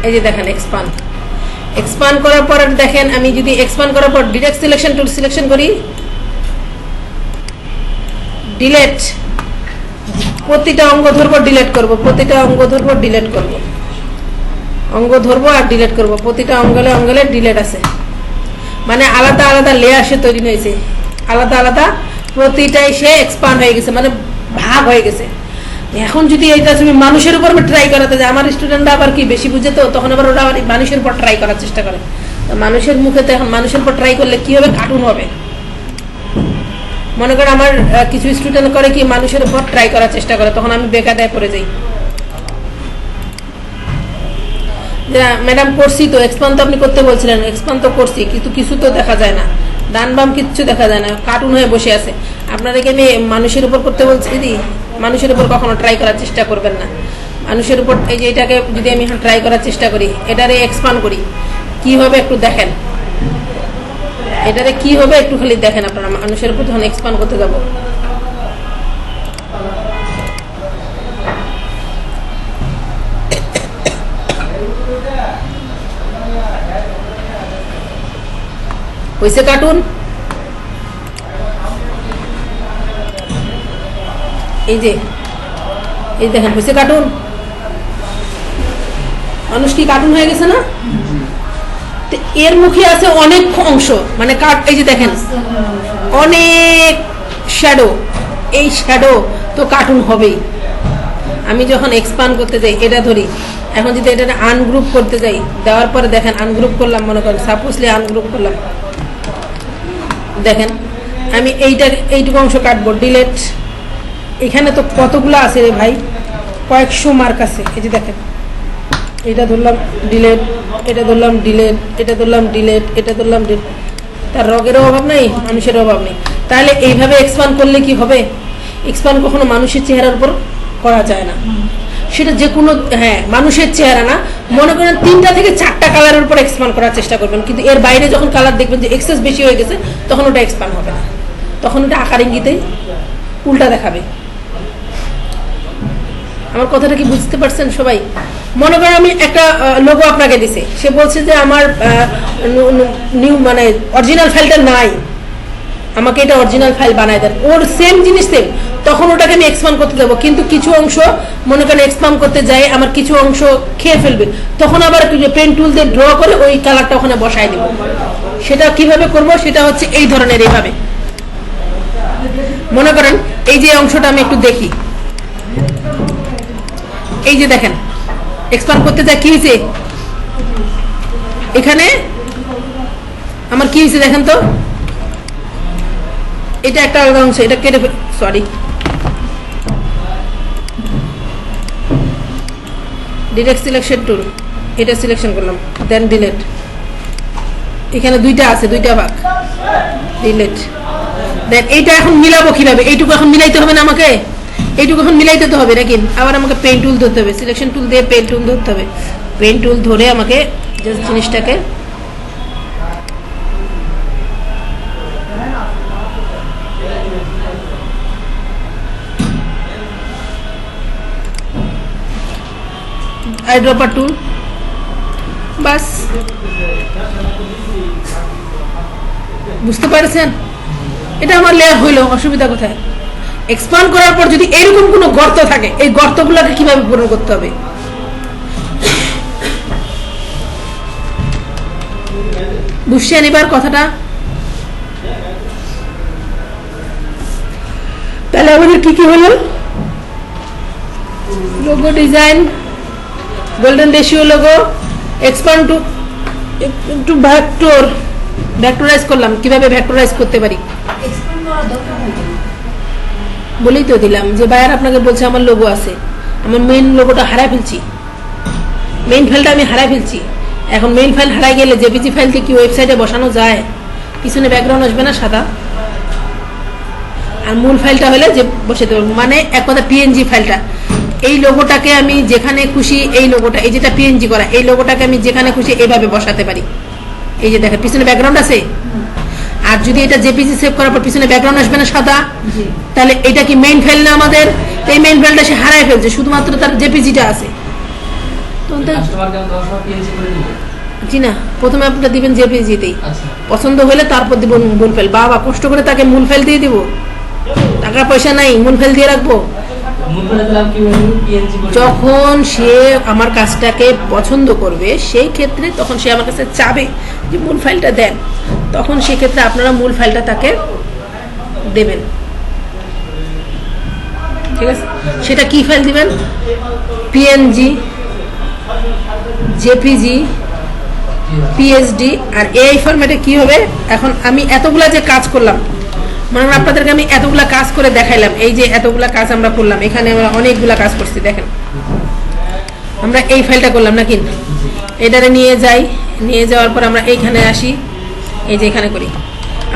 এই যে দেখেন এক্সপান্ড, এক্সপান্ড করার পর দেখেন আমি যদি এক্সপান্ড করার পর ডিরেক্ট সিলেকশন টুল সিলেকশন করি, ডিলেট, প্রতিটা অঙ্গ ধরবো ডিলেট করব, প্রতিটা অঙ্গ ধরবো ডিলেট করব, অঙ্গ ধরবো আর ডিলেট করব, প্রতিটা অঙ্গলে অঙ্গলে ডিলেট আছে, মানে আলাদা আলাদা লেয়ার সে তৈরি হয়েছে, আলাদা আলাদা প্রতিটাই সে এক্সপান্ড হয়ে গেছে, মানে ভাগ হয়ে গেছে। এখন যদি এটা তুমি মানুষের উপর ট্রাই করাতে যায়, আমার স্টুডেন্টরা আবার কি বেশি বুঝে তো, তখন আবার ওরা আবার মানুষের উপর ট্রাই করার চেষ্টা করে। মানুষের মুখে তো এখন মানুষের উপর ট্রাই করলে কি হবে, কার্টুন হবে। মনে করো আমার কিছু স্টুডেন্ট করে কি মানুষের উপর ট্রাই করার চেষ্টা করে, তখন আমি বেকায়দায় পড়ে যাই। ম্যাডাম করছি তো, এক্সপান্ড তো আপনি করতে বলছিলেন, এক্সপান্ড তো করছি, কিন্তু কিছু তো দেখা যায় না, ডান বাম কিচ্ছু দেখা যায় না, কার্টুন হয়ে বসে আছে। আপনাদেরকে আমি মানুষের উপর করতে বলছি দিদি, মানুষের উপর কখনো ট্রাই করার চেষ্টা করবেন না। মানুষের উপর এই যে এটাকে যদি আমি ট্রাই করার চেষ্টা করি, এটারে এক্সপান্ড করি, কি হবে একটু দেখেন, এটারে কি হবে একটু খালি দেখেন আপনারা। মানুষের উপর যখন এক্সপান্ড করতে যাব, হয়েছে কার্টুন, এই যে এই দেখেন হয়েছে কার্টুন, মানুষ কি কার্টুন হয়ে গেছে না? এর মুখে আছে অনেক অংশ, মানে এই যে দেখেন অনেক শ্যাডো, এই শ্যাডো তো কার্টুন হবেই। আমি যখন এক্সপান্ড করতে যাই, এটা ধরি, এখন যদি এটা আনগ্রুপ করতে যাই, দেওয়ার পরে দেখেন আনগ্রুপ করলাম, মনে করেন সাপোজলি আনগ্রুপ করলাম, দেখেন আমি এইটুকু অংশ কাটবো, ডিলেট। এখানে তো কতগুলো আছে রে ভাই, কয়েকশো মার্ক আছে। এই যে দেখেন এটা ধরলাম ডিলেট, এটা ধরলাম ডিলেট, এটা ধরলাম ডিলেট, এটা ধরলাম ডিলেট। তার রগেরও অভাব নেই, মানুষের অভাব নেই। তাহলে এইভাবে এক্সপান্ড করলে কি হবে? এক্সপান্ড কখনো মানুষের চেহারার উপর করা যায় না, সেটা যে কোনো, হ্যাঁ মানুষের চেহারা না, মনে করেন 3টা থেকে 4টা কালারের উপর এক্সপান্ড করার চেষ্টা করবেন, কিন্তু এর বাইরে যখন কালার দেখবেন যে এক্সেস বেশি হয়ে গেছে, তখন ওটা এক্সপান্ড হবে না, তখন ওটা আকার ইঙ্গিতেই উল্টা দেখাবে। আমার কথাটা কি বুঝতে পারছেন সবাই? মনে করেন আমি একটা লোগো আপনাকে দিছে, সে বলছে যে আমার নিউ মানে অরিজিনাল ফাইলটা নাই, আমাকে এটা অরিজিনাল ফাইল বানায় দেন, ওর সেম জিনিস সেম, তখন ওটাকে আমি এক্সপান্ড করতে যাবো, কিন্তু কিছু অংশ মনে করেন এক্সপান্ড করতে যাই আমার কিছু অংশ খেয়ে ফেলবে, তখন আবার পেন টুল দিয়ে ড্র করে ওই কালারটা ওখানে বসায় দেবো। সেটা কিভাবে করব? সেটা হচ্ছে এই ধরনের, এইভাবে মনে করেন এই যে অংশটা আমি একটু দেখি, এই যে দেখেন এক্সপান্ড করতে যাই কি হয়েছে, এখানে আমার কি হয়েছে দেখেন তো, এটা একটা আলাদা অংশ, এটা কেটে, সরি ডিরেক্ট সিলেকশন টুল, এটা সিলেকশন করলাম, দেন ডিলেট। এখানে 2টা আছে, 2টা ভাগ, ডিলেট। দেন এইটা এখন মিলাবো কিভাবে? এইটুকু এখন মিলাইতে হবে না আমাকে, এইটুকু এখন মিলাইতে তো হবে নাকি, আবার আমাকে পেন টুল ধরতে হবে, সিলেকশন টুল দিয়ে পেন টুল ধরতে হবে, পেন টুল ধরে আমাকে জাস্ট জিনিসটাকে আইড্রপার টুল, বাস। বুঝতে পারছেন? এটা আমার লেয়ার হইলো, অসুবিধা কোথায়? এক্সপান্ড করার পর যদি এরকম কোনো গর্ত থাকে, এই গর্তগুলোকে কিভাবে পূরণ করতে হবে? বুঝছেন এবার কথাটা? তাহলে আমাদের কি কি হলো? Logo design, golden ratio logo, expand to vector, vectorise করলাম, কিভাবে ভেক্টরাইজ করতে পারি এক্সপ্লেন করার দরকার হয় না। বলেই তো দিলাম যে বায়ার আপনাকে বলছে আমার লোগো আছে, আমার মেইন লোগোটা হারাই ফেলছি, মেইন ফাইলটা আমি হারাই ফেলছি। এখন মেইন ফাইল হারাই গেলে জেপিজি ফাইলকে কি ওয়েবসাইটে বসানো যায়? পিছনে ব্যাকগ্রাউন্ড আসবে না সাদা, আর মূল ফাইলটা হলে যে বসে দেবো, মানে এক কথা পিএনজি ফাইলটা, এই লোগোটাকে আমি যেখানে খুশি, এই লোগোটা এই যেটা পিএনজি করা, এই লোগোটাকে আমি যেখানে খুশি এইভাবে বসাতে পারি, এই যে দেখেন পিছনে ব্যাকগ্রাউন্ড আছে, আর যদি এটা জেপিজি সেভ করার পর পিছনে ব্যাকগ্রাউন্ড আসবে না সাদা, জি তাহলে এটা কি মেইন ফাইল না আমাদের? এই মেইন ফাইলটা সে হারায় ফেলছে, শুধুমাত্র তার জেপিজিটা আছে। তখন তো কাস্টমারকে আমরা সব পিএনজি করে দিব। জি না, প্রথমে আপনারা দিবেন জেপিজিতেই, আচ্ছা পছন্দ হলে তারপর দিব মূল ফাইল। বাবা কষ্ট করে তাকে মূল ফাইল দিয়ে দিব, টাকা পয়সা নাই মূল ফাইল দিয়ে রাখবো? মূল করে দিলাম কি পিএনজি করে। যখন সে আমার কাজটাকে পছন্দ করবে সেই ক্ষেত্রে তখন সে আমার কাছে চাবে যে মূল ফাইলটা দেন, তখন সেক্ষেত্রে আপনারা মূল ফাইলটা তাকে দেবেন। ঠিক আছে, সেটা কি ফাইল দিবেন? PNG, JPG, PSD. আর এই ফরম্যাটে কি হবে, এখন আমি এতগুলা যে কাজ করলাম, মানে আপনাদেরকে আমি এতগুলা কাজ করে দেখাইলাম, এই যে এতগুলা কাজ আমরা করলাম, এখানে আমরা অনেকগুলা কাজ করছি। দেখেন আমরা এই ফাইলটা করলাম নাকি, এটারে নিয়ে যাই, নিয়ে যাওয়ার পর আমরা এইখানে আসি, এই যে এখানে করি।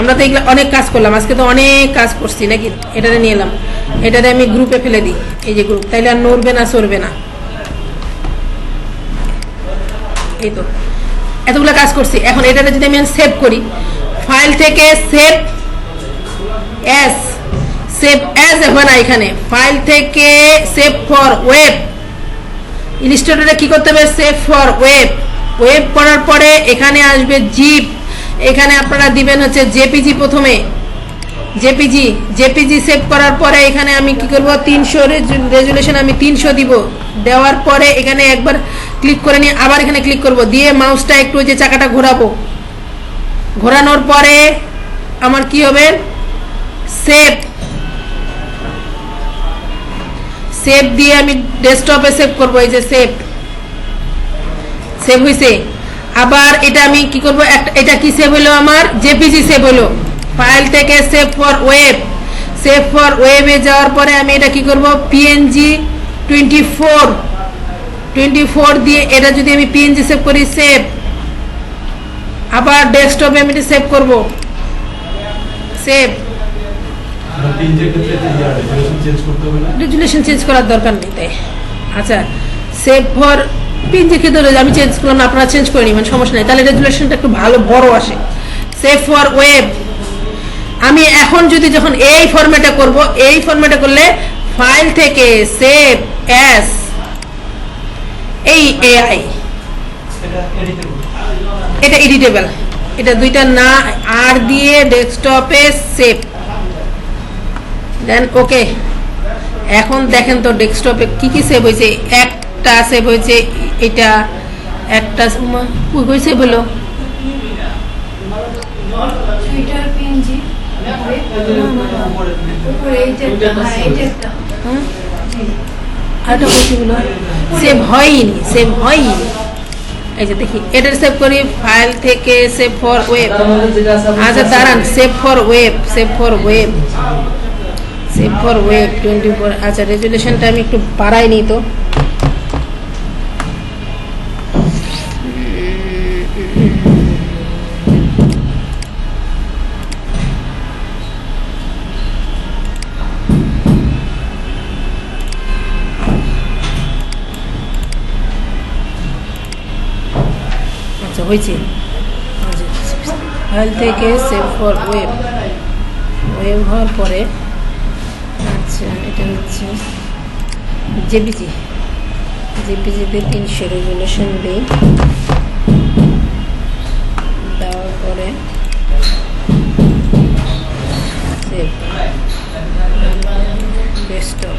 আমরা তো এগুলো অনেক কাজ করলাম, আজকে তো অনেক কাজ করছি নাকি। এটারে নিয়ে এলাম, এটারে আমি গ্রুপে ফেলে দিই, এই যে গ্রুপ, তাইলে আর নড়বে না সরবে না। এই তো এতগুলো কাজ করছি। এখন এটাতে যদি আমি সেভ করি, ফাইল থেকে সেভ অ্যাজ, সেভ অ্যাজ হবে না, এখানে ফাইল থেকে সেভ ফর ওয়েব, ইলাস্ট্রেটরে কি করতে হবে? Save for web. ওয়েব করার পরে এখানে আসবে জিপ, এখানে আপনারা দিবেন হচ্ছে জেপিজি। প্রথমে জেপিজি, জেপিজি সেভ করার পরে এখানে আমি কি করব? 300 রেজুলেশন আমি 300 দিব। দেওয়ার পরে এখানে একবার ক্লিক করে নিয়ে আবার এখানে ক্লিক করব, দিয়ে মাউসটা একটু যে চাকাটা ঘোরাবো, ঘোরানোর পরে আমার কি হবে? সেভ, সেভ দিয়ে আমি ডেস্কটপে সেভ করব। এই যে সেভ, সেভ হয়েছে। আবার এটা আমি কি করব? এটা কি সেভ হলো? আমার জেপিজি সেভ হলো। ফাইল থেকে save for web, save for ওয়েবে যাওয়ার পরে আমি এটা কি করব? পিএনজি 24 দিয়ে এটা যদি আমি পিএনজি সেভ করি, সেভ। আবার ডেস্কটপে আমি এটা সেভ করব, সেভ। রেজুলেশন চেঞ্জ করার দরকার নেই তাই। আচ্ছা, সেভ ফর পিএনজি ক্ষেত্রে আমি চেঞ্জ করলাম না, আপনারা চেঞ্জ করে নেবেন, সমস্যা নেই। তাহলে রেজুলেশনটা একটু ভালো বড় আসে। সেভ ফর ওয়েব, আমি এখন যদি যখন এই ফরম্যাটে করব, এই ফরম্যাটে করলে ফাইল থেকে সেভ অ্যাজ, এই এআই, এটা এডিটেবল, এটা দুইটা না আর দিয়ে ডেস্কটপে সেভ দেন। ওকে, এখন দেখেন তো ডেস্কটপে কি কি সেভ হয়েছে। একটা সেভ হয়েছে, এটা একটা সেভ হলো টুইটার পিএনজি উপরে এইটা, হ্যাঁ এইটা আরেকটা কোথায় হলো? সেভ হয়নি, সেভ হয়নি। এই যে দেখি এটা সেভ করি, ফাইল থেকে সেভ ফর ওয়েব। আচ্ছা দাঁড়ান, save for web, save for web, save for web 24। আচ্ছা, রেজুলেশনটা আমি একটু বাড়াই নিই তো। আচ্ছা হয়েছে, ফাইল থেকে সেভ ফর ওয়েব, ওয়েব হওয়ার পরে আচ্ছা এটা হচ্ছে জেপিজি, জেপিজিতে 300 রেজুলেশন দিই, দেওয়ার পরে সেভ ডেস্কটপ।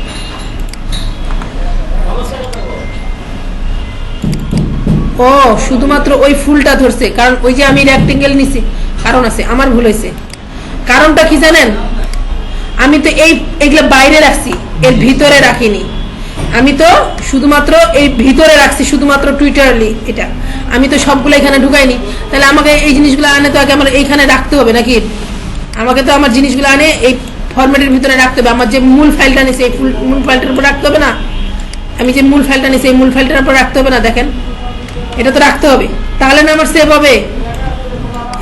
ও শুধুমাত্র ওই ফুলটা ধরছে, কারণ ওই যে আমি রেক্টেঙ্গেল নিছি, কারণ আছে, আমার ভুল হয়েছে। কারণটা কি জানেন? আমি তো এইগুলো বাইরে রাখছি, এর ভিতরে রাখিনি। আমি তো শুধুমাত্র এই ভিতরে রাখছি, শুধুমাত্র টুইটারলি। এটা আমি তো সবগুলো এখানে ঢুকাইনি। তাহলে আমাকে এই জিনিসগুলো আনে তো আগে আমার এইখানে রাখতে হবে নাকি? আমাকে তো আমার জিনিসগুলো আনে এই ফরম্যাটের ভিতরে রাখতে হবে। আমার যে মূল ফাইলটা নিছি এই মূল ফাইলটার উপর রাখতে হবে না? আমি যে মূল ফাইলটা নিছি এই মূল ফাইলটার উপর রাখতে হবে না? দেখেন এটা তো রাখতে হবে, তাহলে না আমার সেভ হবে।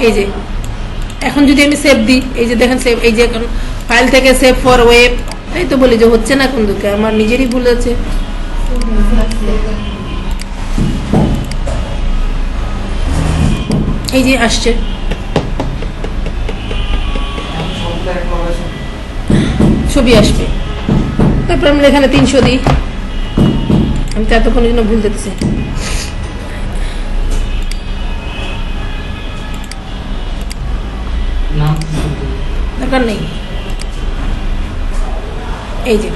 এই যে এখন যদি আমি সেভ দিই, এই যে দেখেন সেভ, এই যে এখন ফাইল থেকে সেভ ফর ওয়েব, তাই তো বলি যে হচ্ছে না কোন দুঃখে, আমার নিজেরই ভুল আছে। এই যে আসছে, ছবি আসবে। তারপর আমরা এখানে 300 দিই। আমি তো এতক্ষণের জন্য ভুল দিতেছি। নাম কি বলবো? দরকার নেই। এই যে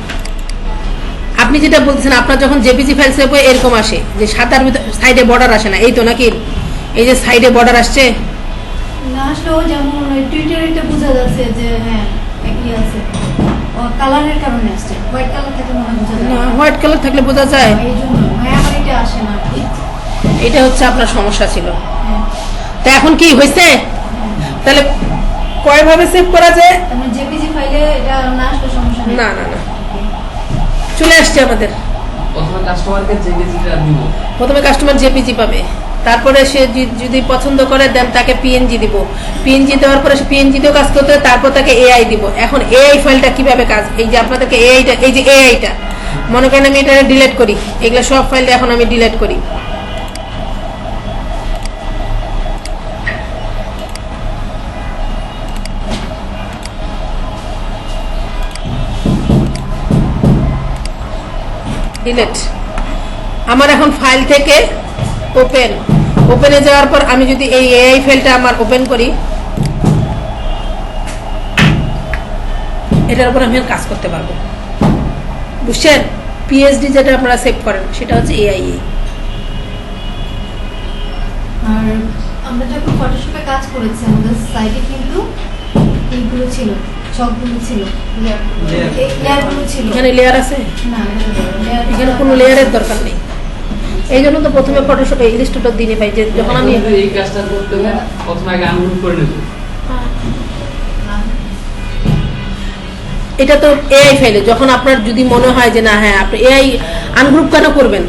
আপনি যেটা বলছেন, আপনার যখন জেপিজি ফাইল সেভ হয় এরকম আসে যে সাদার ভিতর সাইডে বর্ডার আসে না, এই তো নাকি? এই যে সাইডে বর্ডার আসছে, না আসলেও যেমন ওই টুইটারেটা বোঝা যাচ্ছে যে হ্যাঁ একই আছে, ও কালারের কারণে আসছে, হোয়াইট কালার থেকে মনে হয় বোঝা যায় না না। হোয়াইট কালার থাকলে বোঝা যায়। এই জন্য হ্যাঁ আমার এটা আসে না আর কি। এটা হচ্ছে আপনার সমস্যা ছিল। হ্যাঁ, তা এখন কি হয়েছে? তাহলে কয়ভাবে সেভ করা যায়? তার মানে জেপিজি ফাইলে এটা না আসলে সমস্যা নেই। না না না, চলে আসছে আমাদের। প্রথমে কাস্টমারকে জেপিজিটা দিব। প্রথমে কাস্টমার জেপিজি পাবে, তারপরে সে যদি পছন্দ করে দেন তাকে পিএনজি দিব। পিএনজি দেওয়ার পরে সে পিএনজিতেও কাজ করতে হবে, তারপর তাকে এআই দিব। এখন এআই ফাইলটা কিভাবে কাজ, এই যে আপনাদেরকে এআইটা, এই যে এআইটা মনে করেন আমি এটা ডিলিট করি, এগুলো সব ফাইল এখন আমি ডিলিট করি। ডিলিট। আমার এখন ফাইল থেকে ওপেনে যাওয়ার পর আমি যদি এই এআই ফাইলটা আমার ওপেন করি, এটার উপর আমি আর কাজ করতে পারবো। বুঝছেন? পিএইচডি যেটা আপনারা সেভ করেন সেটা হচ্ছে এআই। আর আমরা যখন ফটোশপে কাজ করেছি আমাদের সাইডে কিন্তু এইগুলো ছিল, সবগুলো ছিল, লেয়ারগুলো ছিল। এখানে লেয়ার আছে, না layer এখানে কোনো লেয়ারের দরকার নেই। এই জন্য তো প্রথমে ফটোশপে ইলাস্ট্রেটর দিনে পাই যে যখন আমি কিন্তু এই কাজটা করতে হলে প্রথমে আগে আনগ্রুপ করে নেব। এটা তো এআই ফাইলে যখন আপনার যদি মনে হয় যে না হ্যাঁ আপনি এআই আনগ্রুপ কেন করবেন,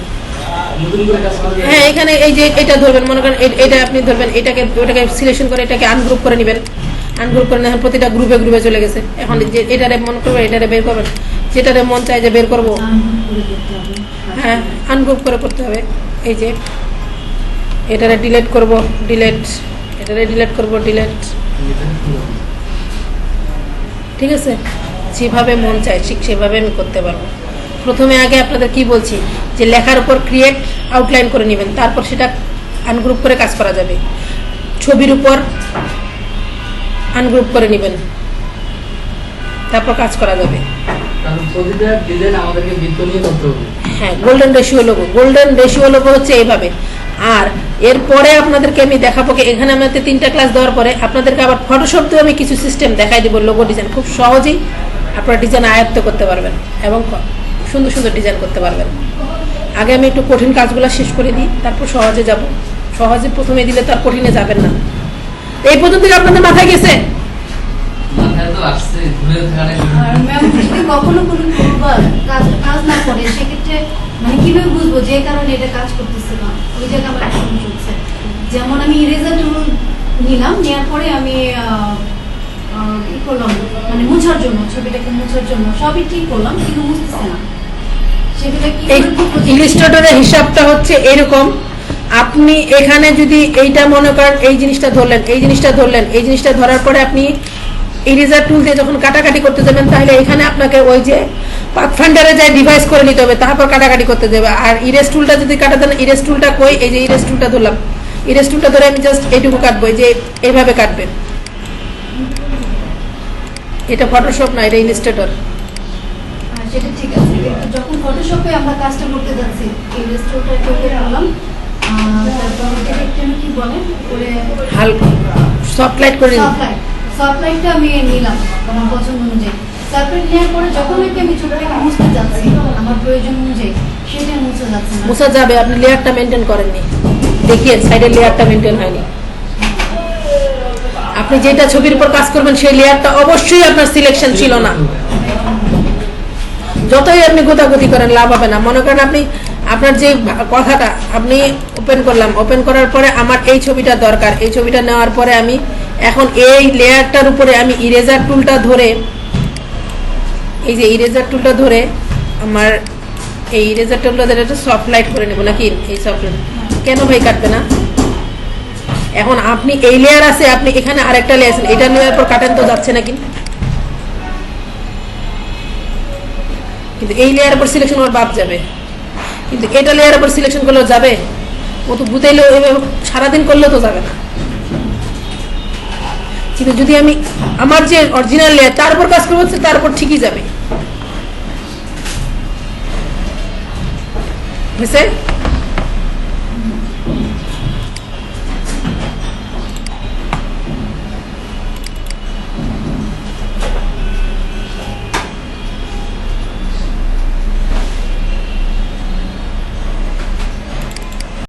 নতুন করে কাস্টমারকে হ্যাঁ এখানে এই যে এটা ধরবেন, মনে করেন এটা আপনি ধরবেন, এটাকে ওটাকে সিলেকশন করে এটাকে আনগ্রুপ করে নেবেন। আনগ্রুপ করে নেওয়ার প্রতিটা গ্রুপে চলে গেছে। এখন যে এটারে মনে করবেন, এটারে বের করবেন, যেটারে মন চায় যে বের করবো, করে করতে হবে। হ্যাঁ আনগ্রুপ করে করতে হবে। এই যে এটারে ডিলিট করব, ডিলিট, এটারে ডিলিট করব, ডিলিট। ঠিক আছে, যেভাবে মন চায় ঠিক সেভাবে আমি করতে পারবো। প্রথমে আগে আপনাদের কি বলছি যে লেখার উপর ক্রিয়েট আউটলাইন করে নেবেন, তারপর সেটা আনগ্রুপ করে কাজ করা যাবে। ছবির উপর আনগ্রুপ করে নেবেন, তারপর কাজ করা যাবে। কারণ প্রতিটা ডিজাইন আমাদেরকে বৃত্ত নিয়ে করতে হবে। হ্যাঁ, গোল্ডেন রেশিও লোগো হচ্ছে এইভাবে। আর এরপরে আপনাদেরকে আমি দেখাবো কি, এখানে আমাদের 3টা ক্লাস দেওয়ার পরে আপনাদেরকে আবার ফটোশপ দিয়ে আমি কিছু সিস্টেম দেখাই দেবো। লোগো ডিজাইন খুব সহজেই আপনারা ডিজাইন আয়ত্ত করতে পারবেন এবং সুন্দর সুন্দর ডিজাইন করতে পারবেন। আগে আমি একটু কঠিন কাজগুলো শেষ করে দিই, তারপর সহজে যাব। সহজে প্রথমে দিলে তো আর কঠিনে যাবেন না। এই পর্যন্ত কি আপনাদের মাথায় গেছে? মাথায় তো আসছে, ঘুরে থাকাটা আর ম্যাম যদি কখনো কোনো পূর্বার কাজ না করে সেক্ষেত্রে মানে কিভাবে বুঝবো যে কারণে এটা কাজ করতেছে না, ওই জায়গায় আমার একটা সমস্যা হচ্ছে। যেমন আমি ইরেজার টুল নিলাম, নেওয়ার পরে আমি ই করলাম মানে মুছার জন্য, ছবিটাকে মুছার জন্য সবই ঠিক করলাম কিন্তু মুছতেছে না। সেটা কি এই ইলাস্ট্রেটরের হিসাবটা হচ্ছে এরকম। আপনি এখানে যদি এইটা মনে করেন, এই জিনিসটা ধরলেন, এই জিনিসটা ধরলেন, এই জিনিসটা ধরার পরে আপনি ইরেজার টুল দিয়ে যখন কাটাকাটি করতে যাবেন, তাহলে এখানে আপনাকে ওই যে পাথফাইন্ডারে যায় ডিভাইস করে নিতে হবে, তারপর কাটাকাটি করতে দেবে। আর ইরেজ টুলটা যদি কাটা দেন, ইরেজ টুলটা কই, এই যে ইরেজ টুলটা ধরলাম, ইরেজ টুলটা ধরে আমি জাস্ট এইটুকু কাটবো, এই যে এইভাবে কাটবেন। এটা ফটোশপ না, এটা ইলাস্ট্রেটর। সেটা ঠিক আছে, কিন্তু যখন ফটোশপে আমরা কাজটা করতে যাচ্ছি ইলাস্ট্রেটরটা করতে পারলাম, তারপর এটা কি বলে ওরে হালকা সফট লাইট করে নিন। সফটলাইটটা আমি নিলাম আমার পছন্দ অনুযায়ী। সফটলাইট নেওয়ার পরে যখন আমি ছবিটাকে মুছতে যাচ্ছি আমার প্রয়োজন অনুযায়ী, সেটা মুছে যাচ্ছে না। মুছা যাবে, আপনি লেয়ারটা মেনটেন করেননি। দেখিয়ে সাইডের লেয়ারটা মেনটেন হয়নি। আপনি যেটা ছবির উপর কাজ করবেন সেই লেয়ারটা অবশ্যই আপনার সিলেকশন ছিল না। যতই আপনি গোতাগুতি করেন লাভ হবে না। মনে করেন আপনি আপনার যে কথাটা আপনি ওপেন করলাম, ওপেন করার পরে আমার এই ছবিটা দরকার, এই ছবিটা নেওয়ার পরে আমি এখন এই লেয়ারটার উপরে আমি ইরেজার টুলটা ধরে, এই যে ইরেজার টুলটা ধরে আমার এই ইরেজার টুলটা ধরে একটা সফট লাইট করে নেব নাকি। এই সফট লাইট কেন ভাই কাটবে না? এখন আপনি এই লেয়ার আছে, আপনি এখানে আরেকটা লেয়ার আছে, এটা নেওয়ার পর কাটেন তো যাচ্ছে না কিন্তু এই লেয়ারের উপর সিলেকশন আমার বাদ যাবে, কিন্তু এটা লেয়ারের উপর সিলেকশন করলেও যাবে? ও তো বুঝাইলেও সারাদিন করলেও তো যাবে না। কিন্তু যদি আমি আমার যে অরিজিনাল লেয়ার তার উপর কাজ করবো, তার উপর ঠিকই যাবে। বুঝছে?